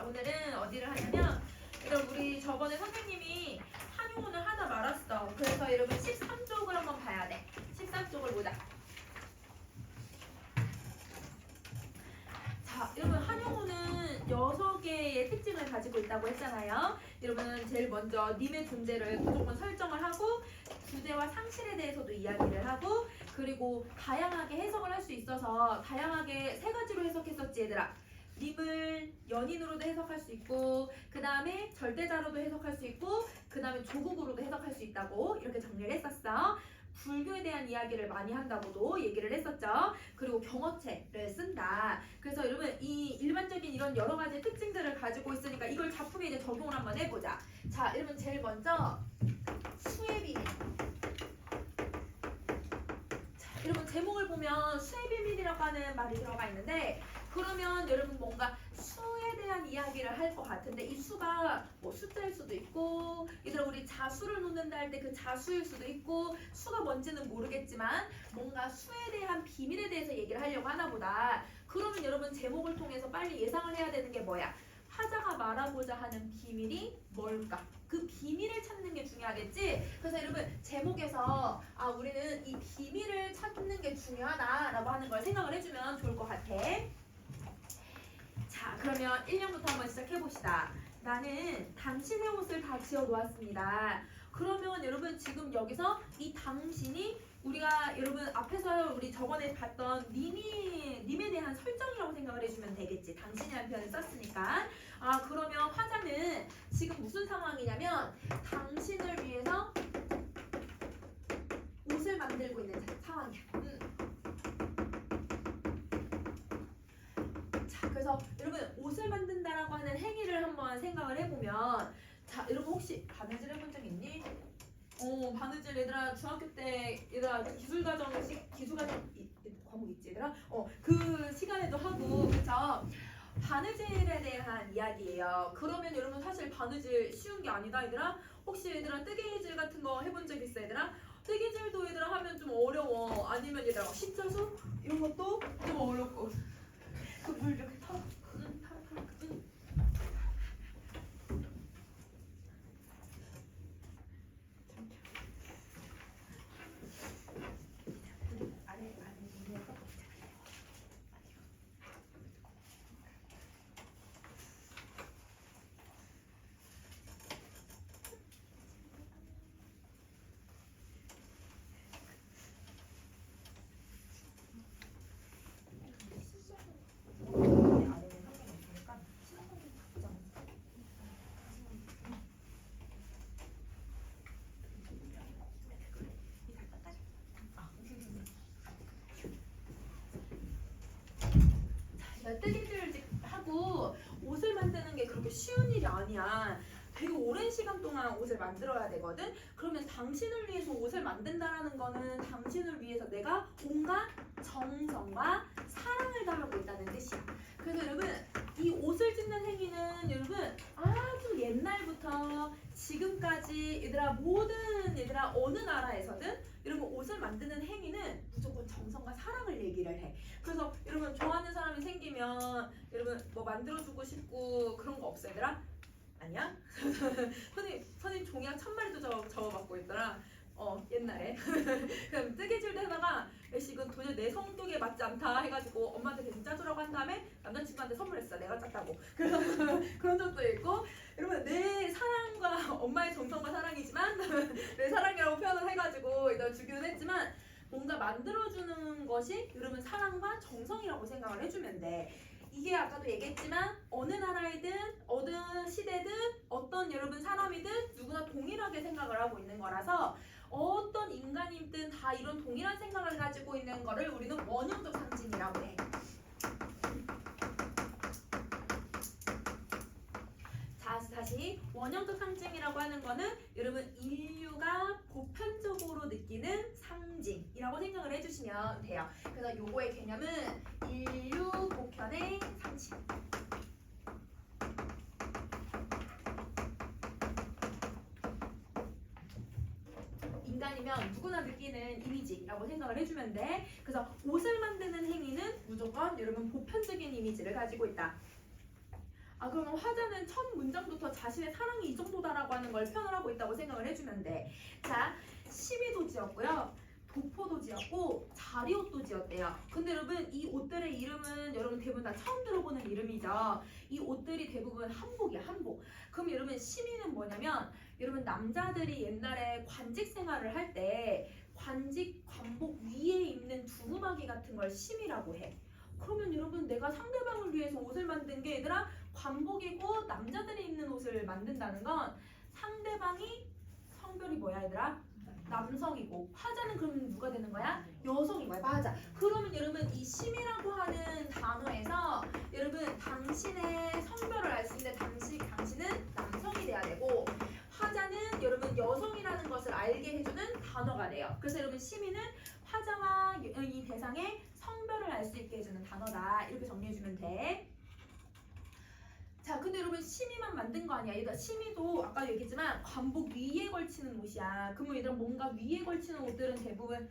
오늘은 어디를 하냐면 여러분 우리 저번에 선생님이 한용운을 하다 말았어. 그래서 여러분 13쪽을 한번 봐야 돼. 13쪽을 보자. 자, 여러분 한용운은 6개의 특징을 가지고 있다고 했잖아요. 여러분 제일 먼저 님의 존재를 무조건 설정을 하고 주제와 상실에 대해서도 이야기를 하고 그리고 다양하게 해석을 할 수 있어서 다양하게 3가지로 해석했었지 얘들아. 님을 연인으로도 해석할 수 있고 그 다음에 절대자로도 해석할 수 있고 그 다음에 조국으로도 해석할 수 있다고 이렇게 정리를 했었어. 불교에 대한 이야기를 많이 한다고도 얘기를 했었죠. 그리고 경어체를 쓴다. 그래서 여러분 이 일반적인 이런 여러 가지 특징들을 가지고 있으니까 이걸 작품에 이제 적용을 한번 해보자. 자, 여러분 제일 먼저 수의 비밀. 자, 여러분 제목을 보면 수의 비밀이라고 하는 말이 들어가 있는데 그러면 여러분 뭔가 수에 대한 이야기를 할 것 같은데 이 수가 뭐 숫자일 수도 있고 얘들아 우리 자수를 놓는다 할 때 그 자수일 수도 있고 수가 뭔지는 모르겠지만 뭔가 수에 대한 비밀에 대해서 얘기를 하려고 하나 보다. 그러면 여러분 제목을 통해서 빨리 예상을 해야 되는 게 뭐야? 화자가 말하고자 하는 비밀이 뭘까? 그 비밀을 찾는 게 중요하겠지? 그래서 여러분 제목에서 우리는 이 비밀을 찾는 게 중요하다라고 하는 걸 생각을 해주면 좋을 것 같아. 자, 그러면 1년부터 한번 시작해봅시다. 나는 당신의 옷을 다 지어 놓았습니다. 그러면 여러분 지금 여기서 이 당신이 우리가 여러분 앞에서 우리 저번에 봤던 님에 대한 설정이라고 생각을 해주면 되겠지. 당신이라는 표현을 썼으니까. 그러면 화자는 지금 무슨 상황이냐면 당신을 위해서 옷을 만들고 있는 상황이야. 자, 그래서 여러분 옷을 만든다라고 하는 행위를 한번 생각을 해보면 자, 여러분 혹시 바느질 해본 적 있니? 바느질 얘들아 중학교 때 얘들아 기술과정 과목 있지 얘들아? 그 시간에도 하고 그쵸? 바느질에 대한 이야기예요. 그러면 여러분 사실 바느질 쉬운 게 아니다 얘들아? 혹시 얘들아 뜨개질 같은 거 해본 적 있어 얘들아? 뜨개질도 얘들아 하면 좀 어려워. 아니면 얘들아 십자수 이런 것도 좀 어렵고 그 물 이렇게 털어. 뜨개질 하고 옷을 만드는 게 그렇게 쉬운 일이 아니야. 되게 오랜 시간 동안 옷을 만들어야 되거든. 그러면 당신을 위해서 옷을 만든다라는 거는 당신을 위해서 내가 온갖 정성과 사랑을 다하고 있다는 뜻이야. 그래서 여러분 이 옷을 짓는 행위는 여러분 아주 옛날부터 지금까지 얘들아 모든 얘들아 어느 나라에서든 여러분 옷을 만드는 행위는 무조건 정성과 사랑을 얘기를 해. 그래서 여러분 좋아하는 사람이 생기면 여러분 뭐 만들어주고 싶고 그런 거 없어 얘들아? 아니야? 선생님 종이학 1000마리도 적어봤고 있더라. 옛날에 그럼 뜨개질도 해다가 애씨 이건 도저히 내 성격에 맞지 않다 해가지고 엄마한테 대신 짜주라고 한 다음에 남자친구한테 선물했어. 내가 짰다고. 그래서 그런 적도 있고 여러분 내 사랑과 엄마의 정성과 사랑이지만 내 사랑이라고 표현을 해가지고 일단 주기는 했지만 뭔가 만들어주는 것이 여러분 사랑과 정성이라고 생각을 해주면 돼. 이게 아까도 얘기했지만 어느 나라이든 어느 시대든 어떤 여러분 사람이든 누구나 동일하게 생각을 하고 있는 거라서 어떤 인간이든 다 이런 동일한 생각을 가지고 있는 거를 우리는 원형적 상징이라고 해. 자, 다시 원형적 상징이라고 하는 거는 여러분 인류가 보편적으로 느끼는 상징이라고 생각을 해주시면 돼요. 그래서 요거의 개념은 인류 보편의 상징. 인간이면 누구나 느끼는 이미지라고 생각을 해주면 돼. 그래서 옷을 만드는 행위는 무조건 여러분 보편적인 이미지를 가지고 있다. 아 그러면 화자는 첫 문장부터 자신의 사랑이 이 정도다라고 하는 걸 표현을 하고 있다고 생각을 해주면 돼. 자, 시비도 지었고요. 도포도 지었고 자리옷도 지었대요. 근데 여러분 이 옷들의 이름은 여러분 대부분 다 처음 들어보는 이름이죠. 이 옷들이 대부분 한복이야, 한복. 그럼 여러분 시미는 뭐냐면 여러분 남자들이 옛날에 관직 생활을 할 때 관직 관복 위에 입는 두루마기 같은 걸 시미라고 해. 그러면 여러분 내가 상대방을 위해서 옷을 만든 게 얘들아 관복이고 남자들이 입는 옷을 만든다는 건 상대방이 성별이 뭐야 얘들아? 남성이고 화자는 그럼 누가 되는 거야? 여성인 거야. 맞아. 그러면 여러분 이 심이라고 하는 단어에서 여러분 당신의 성별을 알 수 있는데 당신은 남성이 돼야 되고 화자는 여러분 여성이라는 것을 알게 해주는 단어가 돼요. 그래서 여러분 심이는 화자와 이 대상의 성별을 알 수 있게 해주는 단어다. 이렇게 정리해주면 돼. 자, 근데 여러분 심이만 만든 거 아니야. 얘들아 심이도 아까 얘기했지만 관복 위에 걸치는 옷이야. 그러면 얘들아 뭔가 위에 걸치는 옷들은 대부분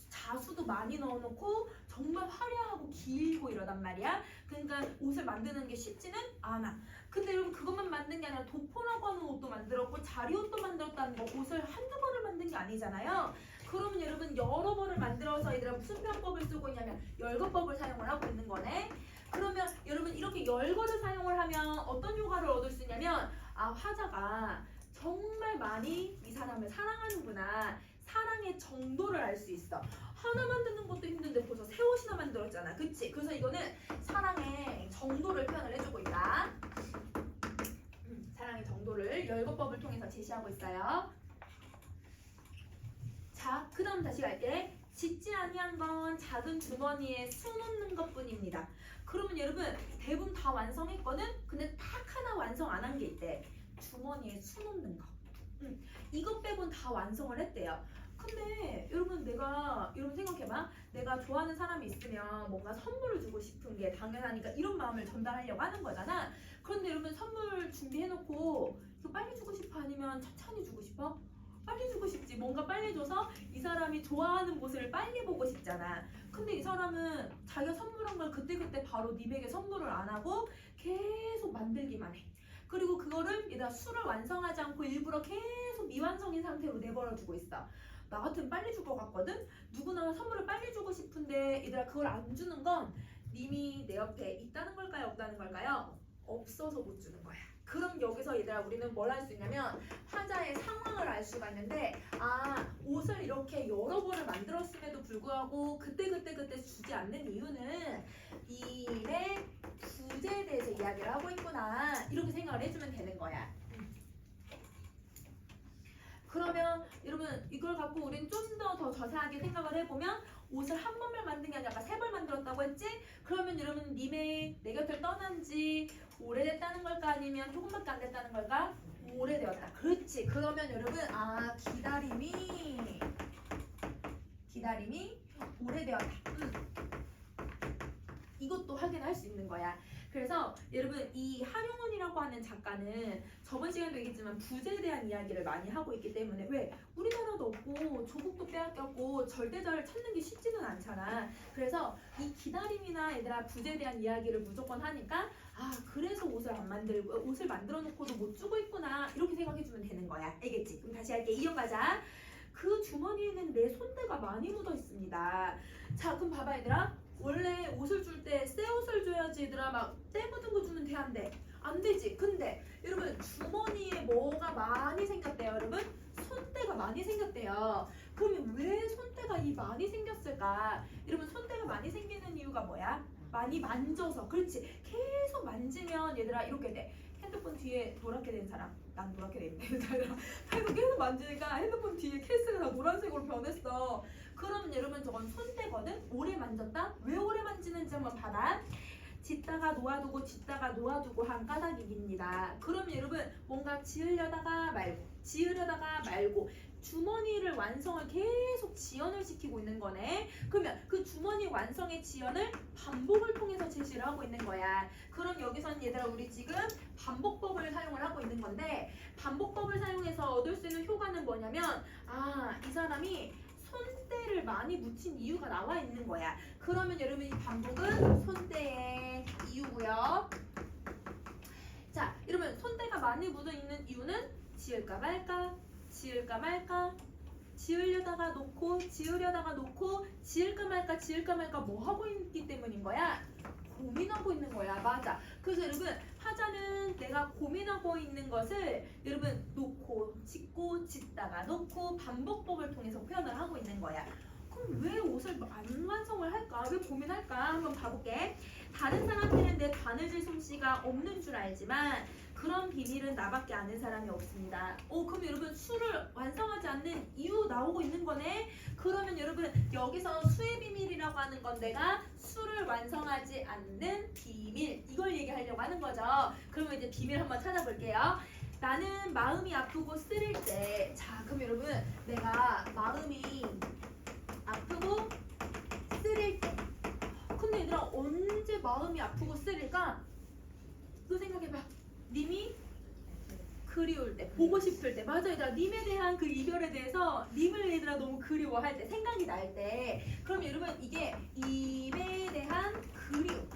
자수도 많이 넣어놓고 정말 화려하고 길고 이러단 말이야. 그러니까 옷을 만드는 게 쉽지는 않아. 근데 여러분 그것만 만든 게 아니라 도포라고 하는 옷도 만들었고 자리옷도 만들었다는 거 옷을 한두 번을 만든 게 아니잖아요. 그러면 여러분 여러 번을 만들어서 얘들아 무슨 편법을 쓰고 있냐면 열거법을 사용을 하고 있는 거네. 그러면 여러분 이렇게 열거를 사용을 하면 어떤 효과를 얻을 수 있냐면 아 화자가 정말 많이 이 사람을 사랑하는구나. 사랑의 정도를 알 수 있어. 하나 만드는 것도 힘든데 벌써 새 옷이나 만들었잖아. 그치? 그래서 이거는 사랑의 정도를 표현을 해주고 있다. 사랑의 정도를 열거법을 통해서 제시하고 있어요. 자, 그 다음 다시 갈게. 짓지 아니한 건 작은 주머니에 수놓는 것뿐입니다. 그러면 여러분 대부분 다 완성했거든? 근데 딱 하나 완성 안 한 게 있대. 주머니에 수놓는 거. 이것 빼곤 다 완성을 했대요. 근데 여러분 여러분 생각해봐. 내가 좋아하는 사람이 있으면 뭔가 선물을 주고 싶은 게 당연하니까 이런 마음을 전달하려고 하는 거잖아. 그런데 여러분 선물 준비해놓고 이거 빨리 주고 싶어? 아니면 천천히 주고 싶어? 빨리 주고 싶지. 뭔가 빨리 줘서 이 사람이 좋아하는 모습을 빨리 보고 싶잖아. 근데 이 사람은 자기가 선물한 걸 그때그때 바로 님에게 선물을 안 하고 계속 만들기만 해. 그리고 그거를 얘들아 술을 완성하지 않고 일부러 계속 미완성인 상태로 내버려 두고 있어. 나 같으면 빨리 줄 것 같거든? 누구나 선물을 빨리 주고 싶은데 얘들아 그걸 안 주는 건 님이 내 옆에 있다는 걸까요? 없다는 걸까요? 없어서 못 주는 거야. 그럼 여기서 얘들아 우리는 뭘 할 수 있냐면 화자의 상황을 알 수가 있는데 아 옷을 이렇게 여러 번을 만들었음에도 불구하고 그때 주지 않는 이유는 이 일의 부재에 대해서 이야기를 하고 있구나 이렇게 생각을 해주면 되는 거야. 그러면 여러분 이걸 갖고 우리는 좀 더 자세하게 생각을 해보면 옷을 한 번만 만든 게 아니라 아까 세 번 만들었다고 했지? 그러면 여러분 님의 내 곁을 떠난 지 오래됐다는 걸까 아니면 조금밖에 안 됐다는 걸까? 오래되었다. 그렇지. 그러면 여러분 아 기다림이 오래되었다. 이것도 확인할 수 있는 거야. 그래서 여러분 이 하룡원이라고 하는 작가는 저번 시간에도 얘기했지만 부재에 대한 이야기를 많이 하고 있기 때문에 왜? 우리나라도 없고 조국도 빼앗겼고 절대자를 찾는 게 쉽지는 않잖아. 그래서 이 기다림이나 얘들아 부재에 대한 이야기를 무조건 하니까 아 그래서 옷을 만들어 놓고도 못 주고 있구나 이렇게 생각해주면 되는 거야. 알겠지? 그럼 다시 할게. 이어가자. 그 주머니에는 내 손때가 많이 묻어 있습니다. 자 그럼 봐봐 얘들아. 원래 옷을 줄 때 새 옷을 줘야지 얘들아 막 때 묻은 거 주면 돼 안 돼? 안 되지. 근데 여러분 주머니에 뭐가 많이 생겼대요 여러분? 손때가 많이 생겼대요. 그러면 왜 손때가 많이 생겼을까? 여러분 손때가 많이 생기는 이유가 뭐야? 많이 만져서. 그렇지. 계속 만지면 얘들아 이렇게 돼. 핸드폰 뒤에 노랗게 된 사람 난 노랗게 됐는데 계속 만지니까 핸드폰 뒤에 케이스가 다 노란색으로 변했어. 그러면 여러분 저건 손때거든? 오래 만졌다? 왜 오래 만지는지 한번 봐봐. 짓다가 놓아두고 짓다가 놓아두고 한 까닭입니다. 그럼 여러분 뭔가 지으려다가 말고 주머니를 완성을 계속 지연을 시키고 있는 거네. 그러면 그 주머니 완성의 지연을 반복을 통해서 제시를 하고 있는 거야. 그럼 여기서는 얘들아 우리 지금 반복법을 사용을 하고 있는 건데 반복법을 사용해서 얻을 수 있는 효과는 뭐냐면 아 이 사람이 손때를 많이 묻힌 이유가 나와 있는 거야. 그러면 여러분 이 반복은 손때의 이유고요. 자, 여러분 손때가 많이 묻어 있는 이유는 지을까 말까, 지을까 말까, 지으려다가 놓고, 지으려다가 놓고, 지을까 말까, 지을까 말까 뭐 하고 있기 때문인 거야? 고민하고 있는 거야. 맞아. 그래서 여러분 하자는 내가 고민하고 있는 것을 여러분 놓고, 짓고, 짓다가 놓고 반복법을 통해서 표현을 하고 있는 거야. 그럼 왜 옷을 안 완성을 할까? 왜 고민할까? 한번 봐볼게. 다른 사람들은 내 바느질 솜씨가 없는 줄 알지만 그런 비밀은 나밖에 아는 사람이 없습니다. 그럼 여러분 술을 완성하지 않는 이유 나오고 있는 거네. 그러면 여러분 여기서 수의 비밀이라고 하는 건 내가 술을 완성하지 않는 비밀, 이걸 얘기하려고 하는 거죠. 그러면 이제 비밀 한번 찾아볼게요. 나는 마음이 아프고 쓰릴 때, 자 그럼 여러분 내가 마음이 아프고 쓰릴 때, 근데 얘들아 언제 마음이 아프고 쓰릴까? 너 생각해봐. 님이 그리울 때, 보고 싶을 때, 맞아 얘들아. 님에 대한 그 이별에 대해서 님을 얘들아 너무 그리워할 때, 생각이 날 때, 그럼 여러분 이게 임에 대한 그리움.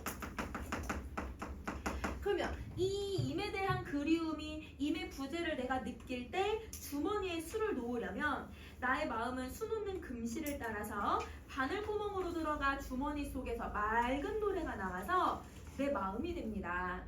그러면 이 임에 대한 그리움이, 임의 부재를 내가 느낄 때 주머니에 술을 놓으려면 나의 마음은 수놓는 금실을 따라서 바늘구멍으로 들어가 주머니 속에서 맑은 노래가 나와서 내 마음이 됩니다.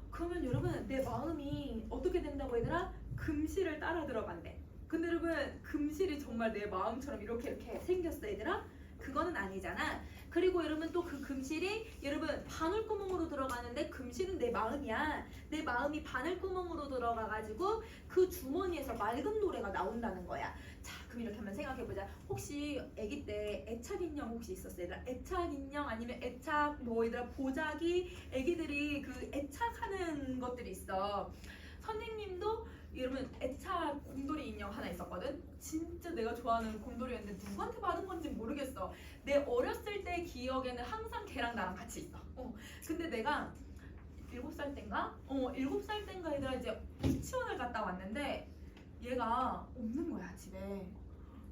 그러면 여러분 내 마음이 어떻게 된다고 얘들아? 금실을 따라 들어간대. 근데 여러분 금실이 정말 내 마음처럼 이렇게 생겼어 얘들아? 그거는 아니잖아. 그리고 여러분 또 그 금실이 여러분 바늘구멍으로 들어가는데 금실은 내 마음이야. 내 마음이 바늘구멍으로 들어가가지고 그 주머니에서 맑은 노래가 나온다는 거야. 자 그럼 이렇게 한번 생각해보자. 혹시 아기 때 애착인형 혹시 있었어요? 얘들아 애착인형 아니면 애착 뭐 얘들아 보자기, 아기들이 그 애착하는 것들이 있어. 선생님도 여러분 애착 곰돌이 인형 하나 있었거든. 진짜 내가 좋아하는 곰돌이였는데 누구한테 받은 건지 모르겠어. 내 어렸을 때 기억에는 항상 걔랑 나랑 같이 있어. 근데 내가 7살 땐가? 7살 땐가 얘들아 이제 유치원을 갔다 왔는데 얘가 없는 거야 집에.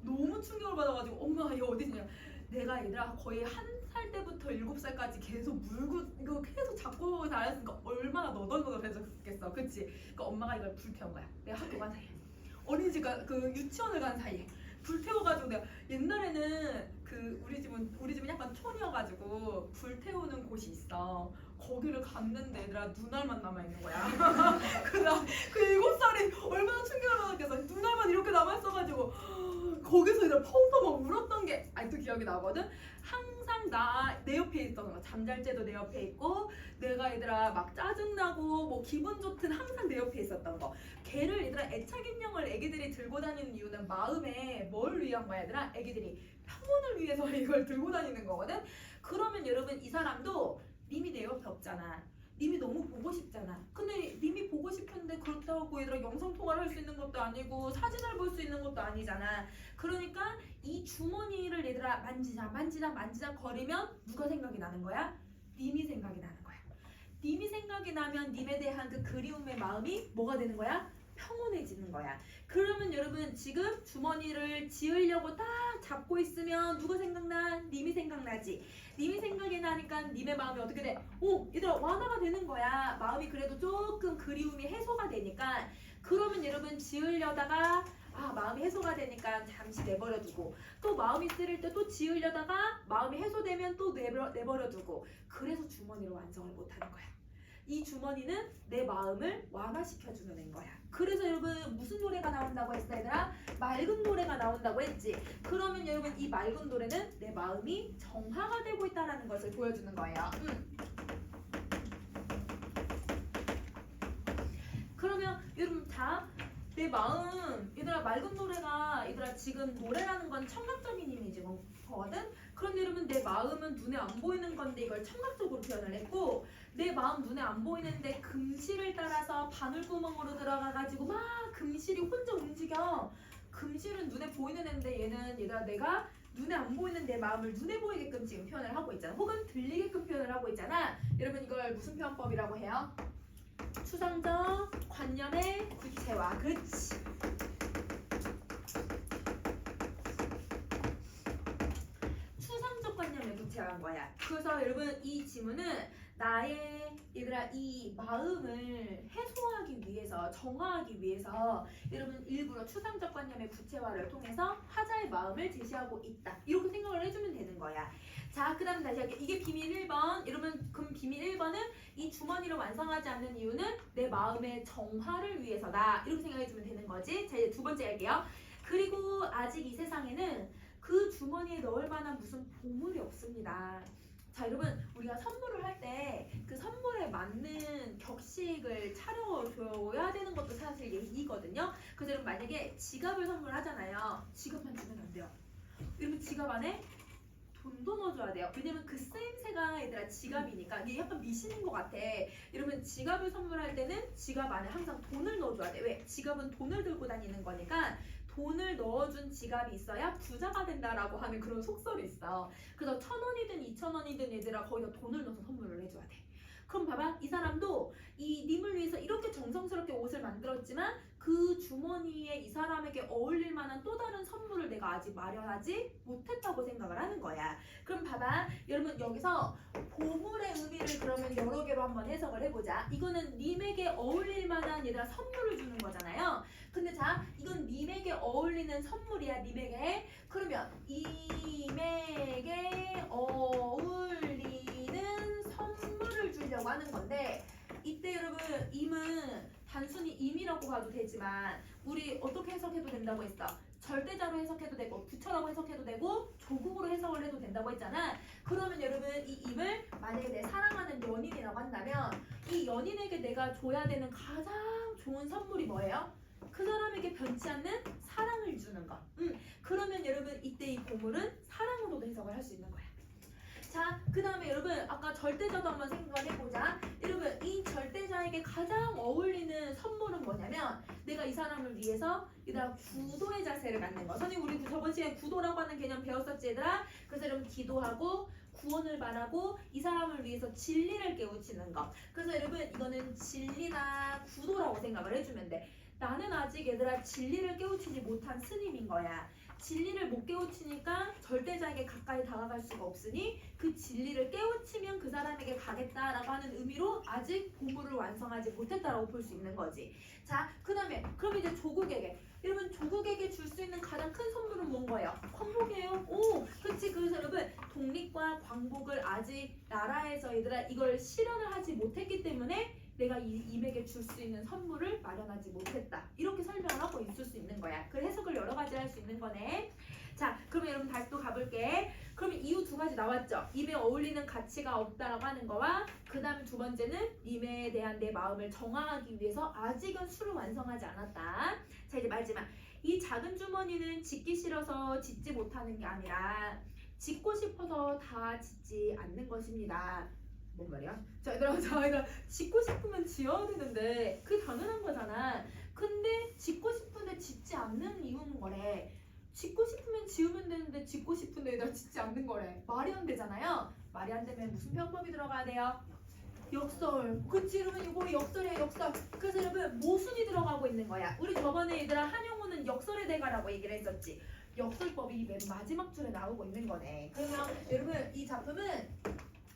너무 충격을 받아가지고 엄마 얘 어디 있냐. 내가 얘들아 거의 1살 때부터 7살까지 계속 물고 이거 계속 잡고 다녔으니까 얼마나 너덜너덜해졌겠어. 그치? 그러니까 엄마가 이걸 불태운 거야. 내가 학교 간 사이에, 어린이집 그 유치원을 간 사이에 불태워가지고. 내가 옛날에는 그 우리 집은 약간 촌이어가지고 불태우는 곳이 있어. 거기를 갔는데 얘들아 눈알만 남아있는 거야. 그 7살이 얼마나 충격을 받았겠어. 눈알만 이렇게 남아있어가지고 거기서 얘들아 펑펑 울었던 게 아직도 기억이 나거든. 항상 내 옆에 있던 거, 잠잘 때도 내 옆에 있고, 내가 얘들아 막 짜증나고 뭐 기분 좋든 항상 내 옆에 있었던 거. 걔를 얘들아 애착인형을 애기들이 들고 다니는 이유는 마음에 뭘 위한 거야 얘들아? 애기들이 평온을 위해서 이걸 들고 다니는 거거든. 그러면 여러분 이 사람도 님이 내 옆에 없잖아. 님이 너무 보고 싶잖아. 근데 님이 보고 싶은데 그렇다고 얘들아 영상통화를 할 수 있는 것도 아니고 사진을 볼 수 있는 것도 아니잖아. 그러니까 이 주머니를 얘들아 만지작 거리면 누가 생각이 나는 거야? 님이 생각이 나는 거야. 님이 생각이 나면 님에 대한 그 그리움의 마음이 뭐가 되는 거야? 평온해지는 거야. 그러면 여러분 지금 주머니를 지으려고 딱 잡고 있으면 누가 생각나? 님이 생각나지. 님이 생각이 나니까 님의 마음이 어떻게 돼? 얘들아 완화가 되는 거야. 마음이 그래도 조금 그리움이 해소가 되니까. 그러면 여러분 지으려다가 마음이 해소가 되니까 잠시 내버려두고, 또 마음이 쓰릴 때 또 지으려다가 마음이 해소되면 또 내버려두고, 그래서 주머니를 완성을 못하는 거야. 이 주머니는 내 마음을 완화시켜주는 거야. 그래서 여러분 무슨 노래가 나온다고 했어 얘들아? 맑은 노래가 나온다고 했지. 그러면 여러분 이 맑은 노래는 내 마음이 정화가 되고 있다는 것을 보여주는 거예요. 그러면 여러분 내 마음, 얘들아 맑은 노래가, 얘들아 지금 노래라는 건 청각적인 이미지거든? 그런데 여러분 내 마음은 눈에 안 보이는 건데 이걸 청각적으로 표현을 했고, 내 마음 눈에 안 보이는데 금실을 따라서 바늘구멍으로 들어가가지고 막 금실이 혼자 움직여. 금실은 눈에 보이는 애인데 얘는 얘들아 내가 눈에 안 보이는 내 마음을 눈에 보이게끔 지금 표현을 하고 있잖아. 혹은 들리게끔 표현을 하고 있잖아. 여러분 이걸 무슨 표현법이라고 해요? 추상적 관념의 구체화. 그렇지. 추상적 관념의 구체화인 거야. 그래서 여러분 이 지문은 나의 얘들아 이 마음을 해소하기 위해서 정화하기 위해서 여러분 일부러 추상적관념의 구체화를 통해서 화자의 마음을 제시하고 있다 이렇게 생각을 해주면 되는 거야. 자, 그 다음 다시 할게. 이게 비밀 1번. 여러분 그럼 비밀 1번은 이 주머니를 완성하지 않는 이유는 내 마음의 정화를 위해서다 이렇게 생각해주면 되는 거지. 자, 이제 두 번째 할게요. 그리고 아직 이 세상에는 그 주머니에 넣을 만한 무슨 보물이 없습니다. 자, 여러분 우리가 선물을 할 때 그 선물에 맞는 격식을 차려줘야 되는 것도 사실 예의거든요. 그래서 여러분 만약에 지갑을 선물하잖아요. 지갑만 주면 안 돼요. 여러분 지갑 안에 돈도 넣어줘야 돼요. 왜냐면 그 쓰임새가 얘들아 지갑이니까 이게 약간 미신인 것 같아. 여러분 지갑을 선물할 때는 지갑 안에 항상 돈을 넣어줘야 돼. 왜? 지갑은 돈을 들고 다니는 거니까 돈을 넣어준 지갑이 있어야 부자가 된다라고 하는 그런 속설이 있어. 그래서 1,000원이든 2,000원이든 얘들아 거기다 돈을 넣어서 선물을 해줘야 돼. 그럼 봐봐 이 사람도 이 님을 위해서 이렇게 정성스럽게 옷을 만들었지만 그 주머니에 이 사람에게 어울릴 만한 또 다른 선물을 내가 아직 마련하지 못했다고 생각을 하는 거야. 그럼 봐봐 여러분 여기서 보물의 의미를 그러면 여러 개로 한번 해석을 해보자. 이거는 님에게 어울릴 만한 얘들아 선물을 주는 거잖아요. 근데 자 이건 님에게 어울리는 선물이야. 님에게 그러면 님에게 어울리는 선물을 주려고 하는 건데 이때 여러분 임은 단순히 임이라고 봐도 되지만 우리 어떻게 해석해도 된다고 했어? 절대자로 해석해도 되고 부처라고 해석해도 되고 조국으로 해석을 해도 된다고 했잖아. 그러면 여러분 이 임을 만약에 내 사랑하는 연인이라고 한다면 이 연인에게 내가 줘야 되는 가장 좋은 선물이 뭐예요? 그 사람에게 변치 않는 사랑을 주는 것. 그러면 여러분 이때 이 보물은 사랑으로도 해석을 할 수 있는 거야. 자, 그 다음에 여러분 아까 절대자도 한번 생각을 해보자. 여러분 이 절대자에게 가장 어울리는 선물은 뭐냐면 내가 이 사람을 위해서 얘들아 구도의 자세를 갖는 거. 선생님 우리 저번 시간에 구도라고 하는 개념 배웠었지 얘들아. 그래서 여러분 기도하고 구원을 바라고 이 사람을 위해서 진리를 깨우치는 거. 그래서 여러분 이거는 진리나 구도라고 생각을 해주면 돼. 나는 아직 얘들아 진리를 깨우치지 못한 스님인 거야. 진리를 못 깨우치니까 절대자에게 가까이 다가갈 수가 없으니 그 진리를 깨우치면 그 사람에게 가겠다라고 하는 의미로 아직 보물을 완성하지 못했다라고 볼 수 있는 거지. 자, 그 다음에 그럼 이제 조국에게 여러분 조국에게 줄 수 있는 가장 큰 선물은 뭔 거예요? 광복이에요. 오, 그렇지. 그래서 여러분 독립과 광복을 아직 나라에서 얘들아 이걸 실현을 하지 못했기 때문에 내가 임에게 줄 수 있는 선물을 마련하지 못했다. 이렇게 설명을 하고 있을 수 있는 거야. 그 해석을 여러 가지 할 수 있는 거네. 자, 그러면 여러분 다시 또 가볼게. 그러면 이유 두 가지 나왔죠. 임에 어울리는 가치가 없다라고 하는 거와 그 다음 두 번째는 임에 대한 내 마음을 정화하기 위해서 아직은 술을 완성하지 않았다. 자, 이제 마지막. 이 작은 주머니는 짓기 싫어서 짓지 못하는 게 아니라 짓고 싶어서 다 짓지 않는 것입니다. 뭔 말이야? 자, 얘들아 짓고 싶으면 지어야 되는데 그게 당연한 거잖아. 근데 짓고 싶은데 짓지 않는 이유는 뭐래? 짓고 싶으면 지으면 되는데 짓고 싶은데 얘들아 짓지 않는 거래. 말이 안 되잖아요. 말이 안 되면 무슨 편법이 들어가야 돼요? 역설. 그치 여러분 이거 역설이에요 역설. 그래서 여러분 모순이 들어가고 있는 거야. 우리 저번에 얘들아 한용우는 역설의 대가라고 얘기를 했었지. 역설법이 맨 마지막 줄에 나오고 있는 거네. 그러면 여러분 이 작품은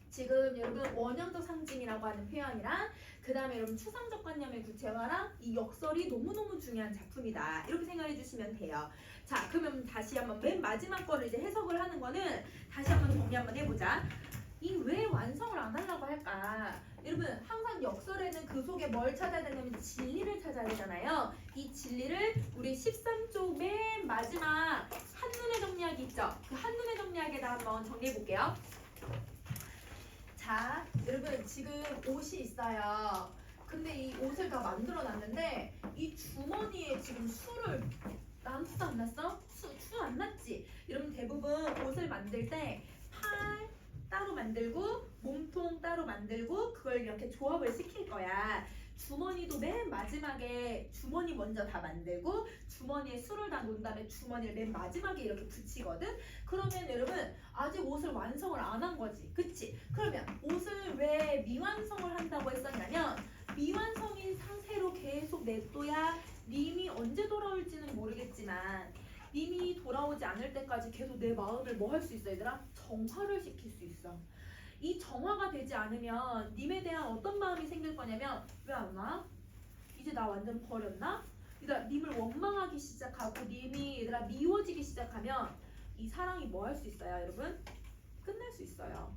지금 여러분 원형적 상징이라고 하는 표현이랑 그 다음에 여러분 추상적 관념의 구체화랑 이 역설이 너무너무 중요한 작품이다. 이렇게 생각해 주시면 돼요. 자, 그러면 다시 한번 맨 마지막 거를 이제 해석을 하는 거는 다시 한번 정리 한번 해보자. 이 왜 완성을 안 하려고 할까? 여러분 항상 역설에는 그 속에 뭘 찾아야 되냐면 진리를 찾아야 되잖아요. 이 진리를 우리 13쪽 맨 마지막 한눈에 정리하기 있죠? 그 한눈에 정리하기에다 한번 정리해 볼게요. 자, 여러분 지금 옷이 있어요. 근데 이 옷을 다 만들어 놨는데 이 주머니에 지금 수를 남지도 안 났어? 수 안 났지? 여러분 대부분 옷을 만들 때 팔 따로 만들고 몸통 따로 만들고 그걸 이렇게 조합을 시킬 거야. 주머니도 맨 마지막에 주머니 먼저 다 만들고 주머니에 술을 다 놓은 다음에 주머니를 맨 마지막에 이렇게 붙이거든. 그러면 여러분 아직 옷을 완성을 안 한 거지, 그치? 그러면 옷을 왜 미완성을 한다고 했었냐면 미완성인 상태로 계속 냅둬야 님이 언제 돌아올지는 모르겠지만 님이 돌아오지 않을 때까지 계속 내 마음을 뭐 할 수 있어 얘들아? 정화를 시킬 수 있어. 이 정화가 되지 않으면 님에 대한 어떤 마음이 생길 거냐면 왜 안 와? 이제 나 완전 버렸나? 얘들아 님을 원망하기 시작하고 님이 얘들아 미워지기 시작하면 이 사랑이 뭐 할 수 있어요 여러분? 끝날 수 있어요.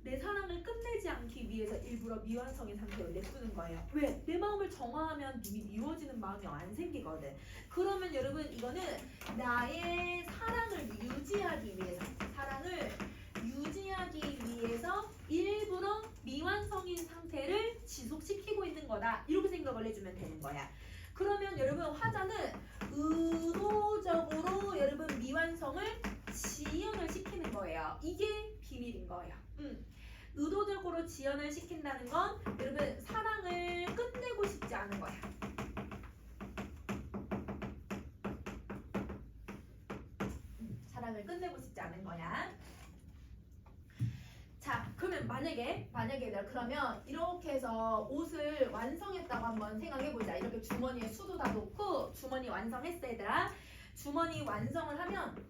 내 사랑을 끝내지 않기 위해서 일부러 미완성의 상태를 냅두는 거예요. 왜? 내 마음을 정화하면 님이 미워지는 마음이 안 생기거든. 그러면 여러분 이거는 나의 사랑을 유지하기 위해서 일부러 미완성인 상태를 지속시키고 있는 거다. 이렇게 생각을 해주면 되는 거야. 그러면 여러분 화자는 의도적으로 여러분 미완성을 지연을 시키는 거예요. 이게 비밀인 거예요. 의도적으로 지연을 시킨다는 건 여러분 사랑을 끝내고 싶지 않은 거야. 사랑을 끝내고 싶지 않은 거야. 자, 그러면 만약에 얘들아 그러면 이렇게 해서 옷을 완성했다고 한번 생각해보자. 이렇게 주머니에 수도 다 놓고 주머니 완성했어 얘들아. 주머니 완성을 하면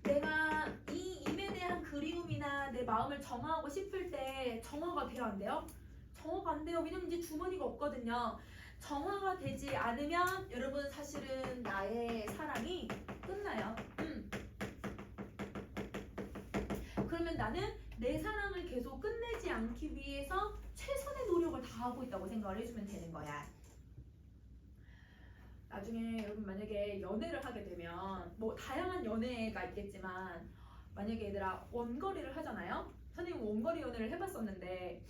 내가 이 임에 대한 그리움이나 내 마음을 정화하고 싶을 때 정화가 돼요 안 돼요? 정화가 안 돼요. 왜냐면 이제 주머니가 없거든요. 정화가 되지 않으면 여러분 사실은 나의 사랑이 끝나요. 그러면 나는 내 사랑을 계속 끝내지 않기 위해서 최선의 노력을 다하고 있다고 생각을 해주면 되는 거야. 나중에 여러분 만약에 연애를 하게 되면 뭐 다양한 연애가 있겠지만 만약에 얘들아 원거리를 하잖아요. 선생님 원거리 연애를 해봤었는데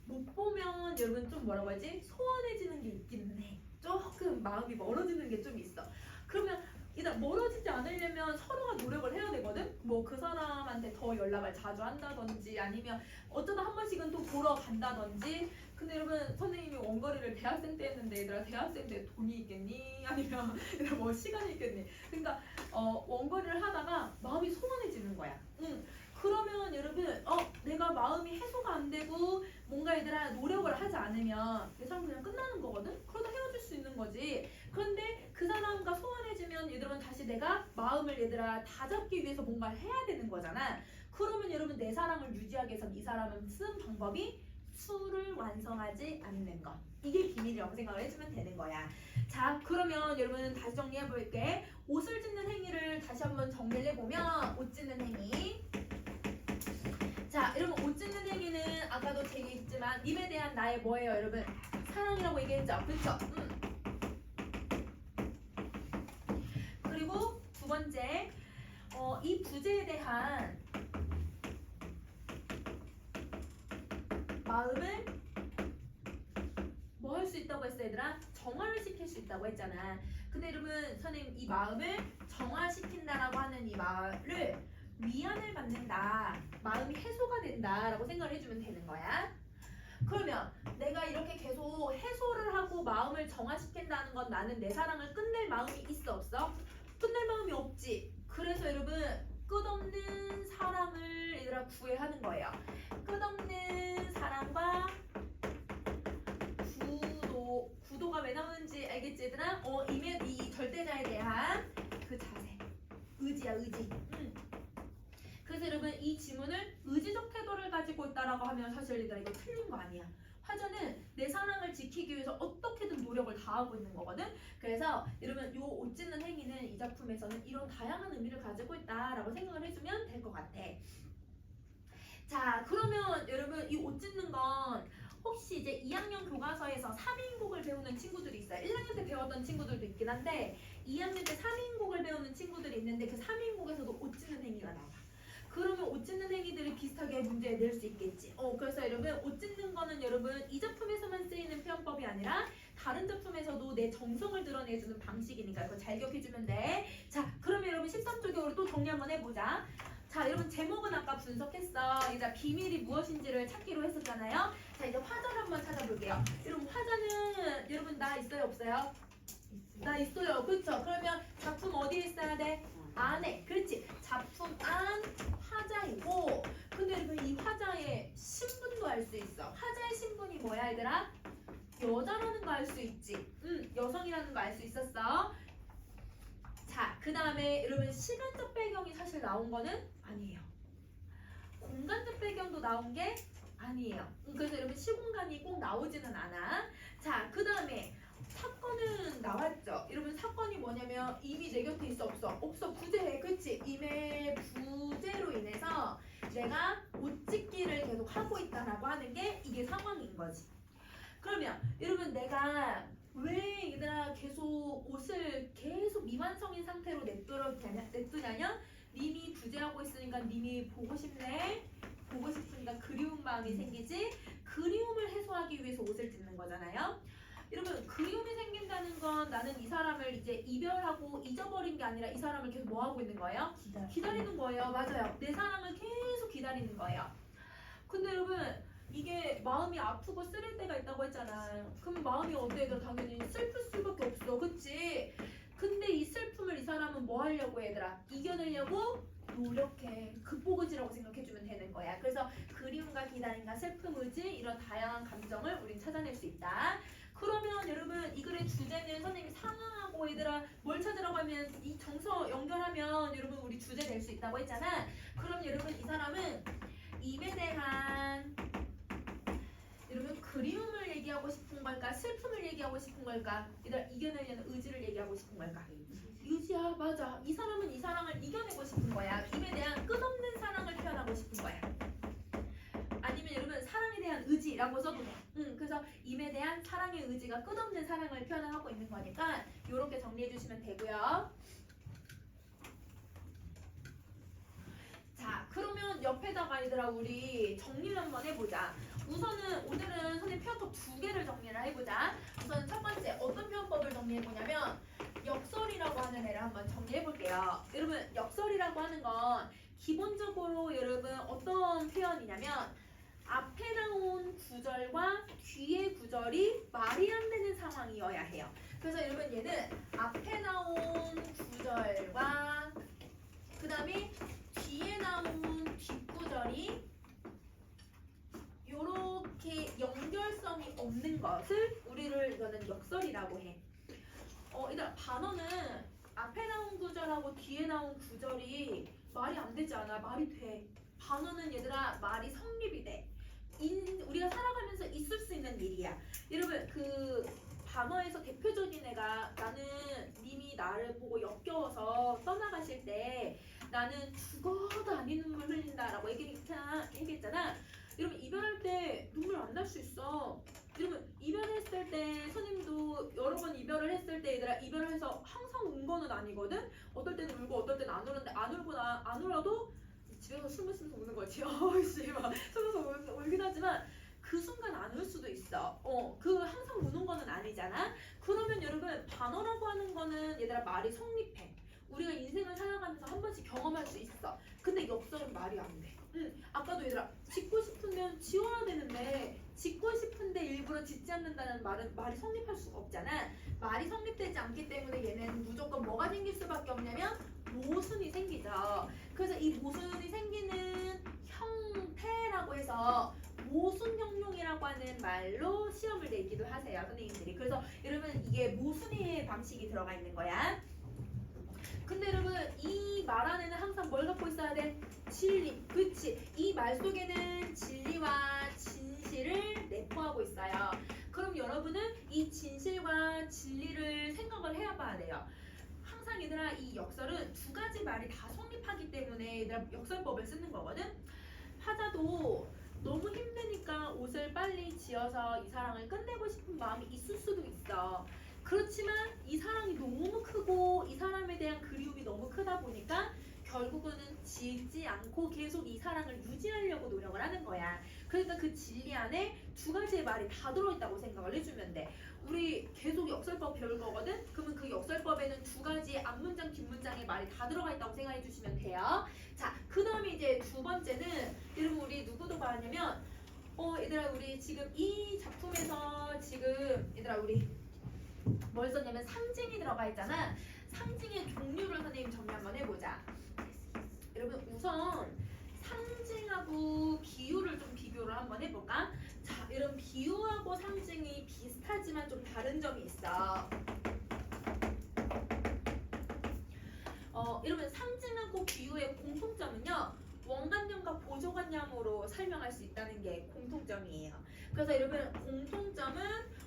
못 보면 여러분 좀 뭐라고 하지? 소원해지는 게 있기는 해. 조금 마음이 멀어지는 게 좀 있어. 그러면 일단 멀어지지 않으려면 서로가 노력을 해야 되거든. 뭐 그 사람한테 더 연락을 자주 한다든지 아니면 어쩌다 한 번씩은 또 보러 간다든지. 근데 여러분 선생님이 원거리를 대학생 때 했는데 얘들아 대학생 때 돈이 있겠니? 아니면 얘들아 뭐 시간이 있겠니? 그러니까 원거리를 하다가 마음이 소원해지는 거야. 그러면 여러분 내가 마음이 해소가 안 되고 뭔가 얘들아 노력을 하지 않으면 내 사람 그냥 끝나는 거거든? 그러다 헤어질 수 있는 거지. 그런데 그 사람과 소원해지면 얘들은 다시 내가 마음을 얘들아 다잡기 위해서 뭔가를 해야 되는 거잖아. 그러면 여러분 내 사랑을 유지하기 위해서 이 사람은 쓴 방법이 수를 완성하지 않는 것. 이게 비밀이라고 생각을 해주면 되는 거야. 자, 그러면 여러분 다시 정리해 볼게. 옷을 찢는 행위를 다시 한번 정리를 해보면 옷 찢는 행위. 자, 여러분 옷 찢는 행위는 아까도 얘기했지만 님에 대한 나의 뭐예요, 여러분? 사랑이라고 얘기했죠, 그렇죠? 그리고 두 번째, 이 부재에 대한 마음을 뭐 할 수 있다고 했어 얘들아? 정화를 시킬 수 있다고 했잖아. 근데 여러분 선생님 이 마음을 정화시킨다라고 하는 이 말을 위안을 받는다, 마음이 해소가 된다라고 생각을 해주면 되는 거야. 그러면 내가 이렇게 계속 해소를 하고 마음을 정화시킨다는 건 나는 내 사랑을 끝낼 마음이 있어 없어? 끝낼 마음이 없지. 그래서 여러분 끝없는 사랑을 얘들아 구애하는 거예요. 끝없는 사랑과 구도가 왜 나오는지 알겠지 얘들아? 이 절대자에 대한 그 자세, 의지야 의지. 그래서 여러분 이 지문을 의지적 태도를 가지고 있다라고 하면 사실 얘들아 이거 틀린 거 아니야. 화자는 내 사랑을 지키기 위해서 어떻게든 노력을 다하고 있는 거거든. 그래서 여러분 요 옷 찢는 행위는 이 작품에서는 이런 다양한 의미를 가지고 있다라고 생각을 해주면 될 것 같아. 자, 그러면 여러분 이 옷 찢는 건 혹시 이제 2학년 교과서에서 3인곡을 배우는 친구들이 있어요. 1학년 때 배웠던 친구들도 있긴 한데 2학년 때 3인곡을 배우는 친구들이 있는데 그 3인곡에서도 옷 찢는 행위가 나와. 그러면 옷 찢는 행위들이 비슷하게 문제에 낼 수 있겠지. 그래서 여러분 옷 찢는 거는 여러분 이 작품에서만 쓰이는 표현법이 아니라 다른 작품에서도 내 정성을 드러내주는 방식이니까 그거 잘 기억해주면 돼. 자, 그러면 여러분 13조 교를 또 정리 한번 해보자. 자, 여러분 제목은 아까 분석했어. 이제 비밀이 무엇인지를 찾기로 했었잖아요. 자, 이제 화자를 한번 찾아볼게요. 여러분 화자는 여러분 나 있어요 없어요? 나 있어요. 그렇죠? 그러면 작품 어디에 있어야 돼? 안에. 그렇지. 작품 안 화자이고, 근데 여러분 이 화자의 신분도 알 수 있어. 화자의 신분이 뭐야 얘들아? 여자라는 거 알 수 있지. 여성이라는 거 알 수 있었어. 자, 그 다음에 여러분 시간적 배경이 사실 나온 거는 아니에요. 공간적 배경도 나온 게 아니에요. 그래서 여러분 시공간이 꼭 나오지는 않아. 자, 그 다음에 사건은 나왔죠. 여러분 사건이 뭐냐면 이미 내 곁에 있어 없어? 없어. 부재해. 그치? 임의 부재로 인해서 내가 옷 찢기를 계속 하고 있다라고 하는 게 이게 상황인 거지. 그러면 여러분 내가 왜 얘들아 계속 옷을 계속 미완성인 상태로 냅두냐면 님이 부재하고 있으니까 님이 보고 싶네. 보고 싶으니까 그리운 마음이 생기지. 그리움을 해소하기 위해서 옷을 찢는 거잖아요. 여러분 그리움이 생긴다는 건 나는 이 사람을 이제 이별하고 잊어버린 게 아니라 이 사람을 계속 뭐 하고 있는 거예요? 기다리는 거예요. 맞아요. 내 사랑을 계속 기다리는 거예요. 근데 여러분 이게 마음이 아프고 쓰릴 때가 있다고 했잖아요. 그럼 마음이 어때요? 당연히 슬플 수밖에 없어. 그치? 근데 이 슬픔을 이 사람은 뭐 하려고 얘들아? 이겨내려고 노력해. 극복의지라고 생각해주면 되는 거야. 그래서 그리움과 기다림과 슬픔, 의지 이런 다양한 감정을 우린 찾아낼 수 있다. 그러면 여러분 이 글의 주제는 선생님이 상황하고 얘들아 뭘 찾으라고 하면 이 정서 연결하면 여러분 우리 주제 될 수 있다고 했잖아. 그럼 여러분 이 사람은 임에 대한 여러분 그리움을 얘기하고 싶은 걸까? 슬픔을 얘기하고 싶은 걸까? 얘들아 이겨내려는 의지를 얘기하고 싶은 걸까? 의지야. 맞아. 이 사람은 이 사랑을 이겨내고 싶은 거야. 임에 대한 끝없는 사랑을 표현하고 싶은 거야. 아니면 여러분 사랑에 대한 의지라고 써도 돼. 그래서 임에 대한 사랑의 의지가 끝없는 사랑을 표현하고 있는 거니까 이렇게 정리해 주시면 되고요. 자, 그러면 옆에다가 얘들아 우리 정리를 한번 해보자. 우선은 오늘은 선생님 표현법 2개를 정리를 해보자. 우선 첫 번째 어떤 표현법을 정리해보냐면 역설이라고 하는 애를 한번 정리해볼게요. 여러분 역설이라고 하는 건 기본적으로 여러분 어떤 표현이냐면 앞에 나온 구절과 뒤에 구절이 말이 안 되는 상황이어야 해요. 그래서 여러분 얘는 앞에 나온 구절과 그 다음에 뒤에 나온 뒷구절이 요렇게 연결성이 없는 것을 우리를 이거는 역설이라고 해. 일단 반어는 앞에 나온 구절하고 뒤에 나온 구절이 말이 안 되지 않아. 말이 돼. 반어는 얘들아 말이 성립이 돼. 우리가 살아가면서 있을 수 있는 일이야. 여러분 그 반어에서 대표적인 애가 나는 님이 나를 보고 역겨워서 떠나가실 때 나는 죽어도 아닌 눈물 흘린다라고 얘기했잖아. 여러분 이별할 때 눈물 안 날 수 있어. 여러분 이별했을 때 선생님도 여러 번 이별을 했을 때 얘들아 이별을 해서 항상 운 거는 아니거든. 어떨 때는 울고 어떨 때는 안 우는데 안 울어도 집에 가서 술 마시면서 우는 거지. 어씨 막 숨어서 울긴 하지만 그 순간 안 울 수도 있어. 그 항상 우는 거는 아니잖아. 그러면 여러분 반어라고 하는 거는 얘들아 말이 성립해. 우리가 인생을 살아가면서 한 번씩 경험할 수 있어. 근데 역설은 말이 안 돼. 아까도 얘들아 짓고 싶으면 지워야 되는데 짓고 싶은데 일부러 짓지 않는다는 말이 성립할 수가 없잖아. 말이 성립되지 않기 때문에 얘는 무조건 뭐가 생길 수밖에 없냐면 모순이 생기죠. 그래서 이 모순이 생기는 형태라고 해서 모순형용이라고 하는 말로 시험을 내기도 하세요 선생님들이. 그래서 여러분 이게 모순의 방식이 들어가 있는 거야. 근데 여러분 이 말 안에는 항상 뭘 갖고 있어야 돼? 진리. 그치? 이 말 속에는 진리와 진실을 내포하고 있어요. 그럼 여러분은 이 진실과 진리를 생각을 해봐야 돼요. 항상 얘들아 이 역설은 2가지 말이 다 성립하기 때문에 얘들아 역설법을 쓰는 거거든. 화자도 너무 힘드니까 옷을 빨리 지어서 이 사랑을 끝내고 싶은 마음이 있을 수도 있어. 그렇지만 이 사랑이 너무 크고 이 사람에 대한 그리움이 너무 크다 보니까 결국은 지지 않고 계속 이 사랑을 유지하려고 노력을 하는 거야. 그러니까 그 진리 안에 2가지의 말이 다 들어있다고 생각을 해주면 돼. 우리 계속 역설법 배울 거거든? 그러면 그 역설법에는 2가지 앞문장 뒷문장의 말이 다 들어가 있다고 생각해 주시면 돼요. 자, 그 다음에 이제 2번째는 여러분 우리 누구도 봤냐면 얘들아 우리 지금 이 작품에서 지금 얘들아 우리 뭘 썼냐면 상징이 들어가 있잖아. 상징의 종류를 선생님 정리 한번 해보자. 여러분 우선 상징하고 비유를 좀 비교를 한번 해볼까? 자, 여러분 비유하고 상징이 비슷하지만 좀 다른 점이 있어. 여러분 상징하고 비유의 공통점은요. 원관념과 보조관념으로 설명할 수 있다는 게 공통점이에요. 그래서 여러분 공통점은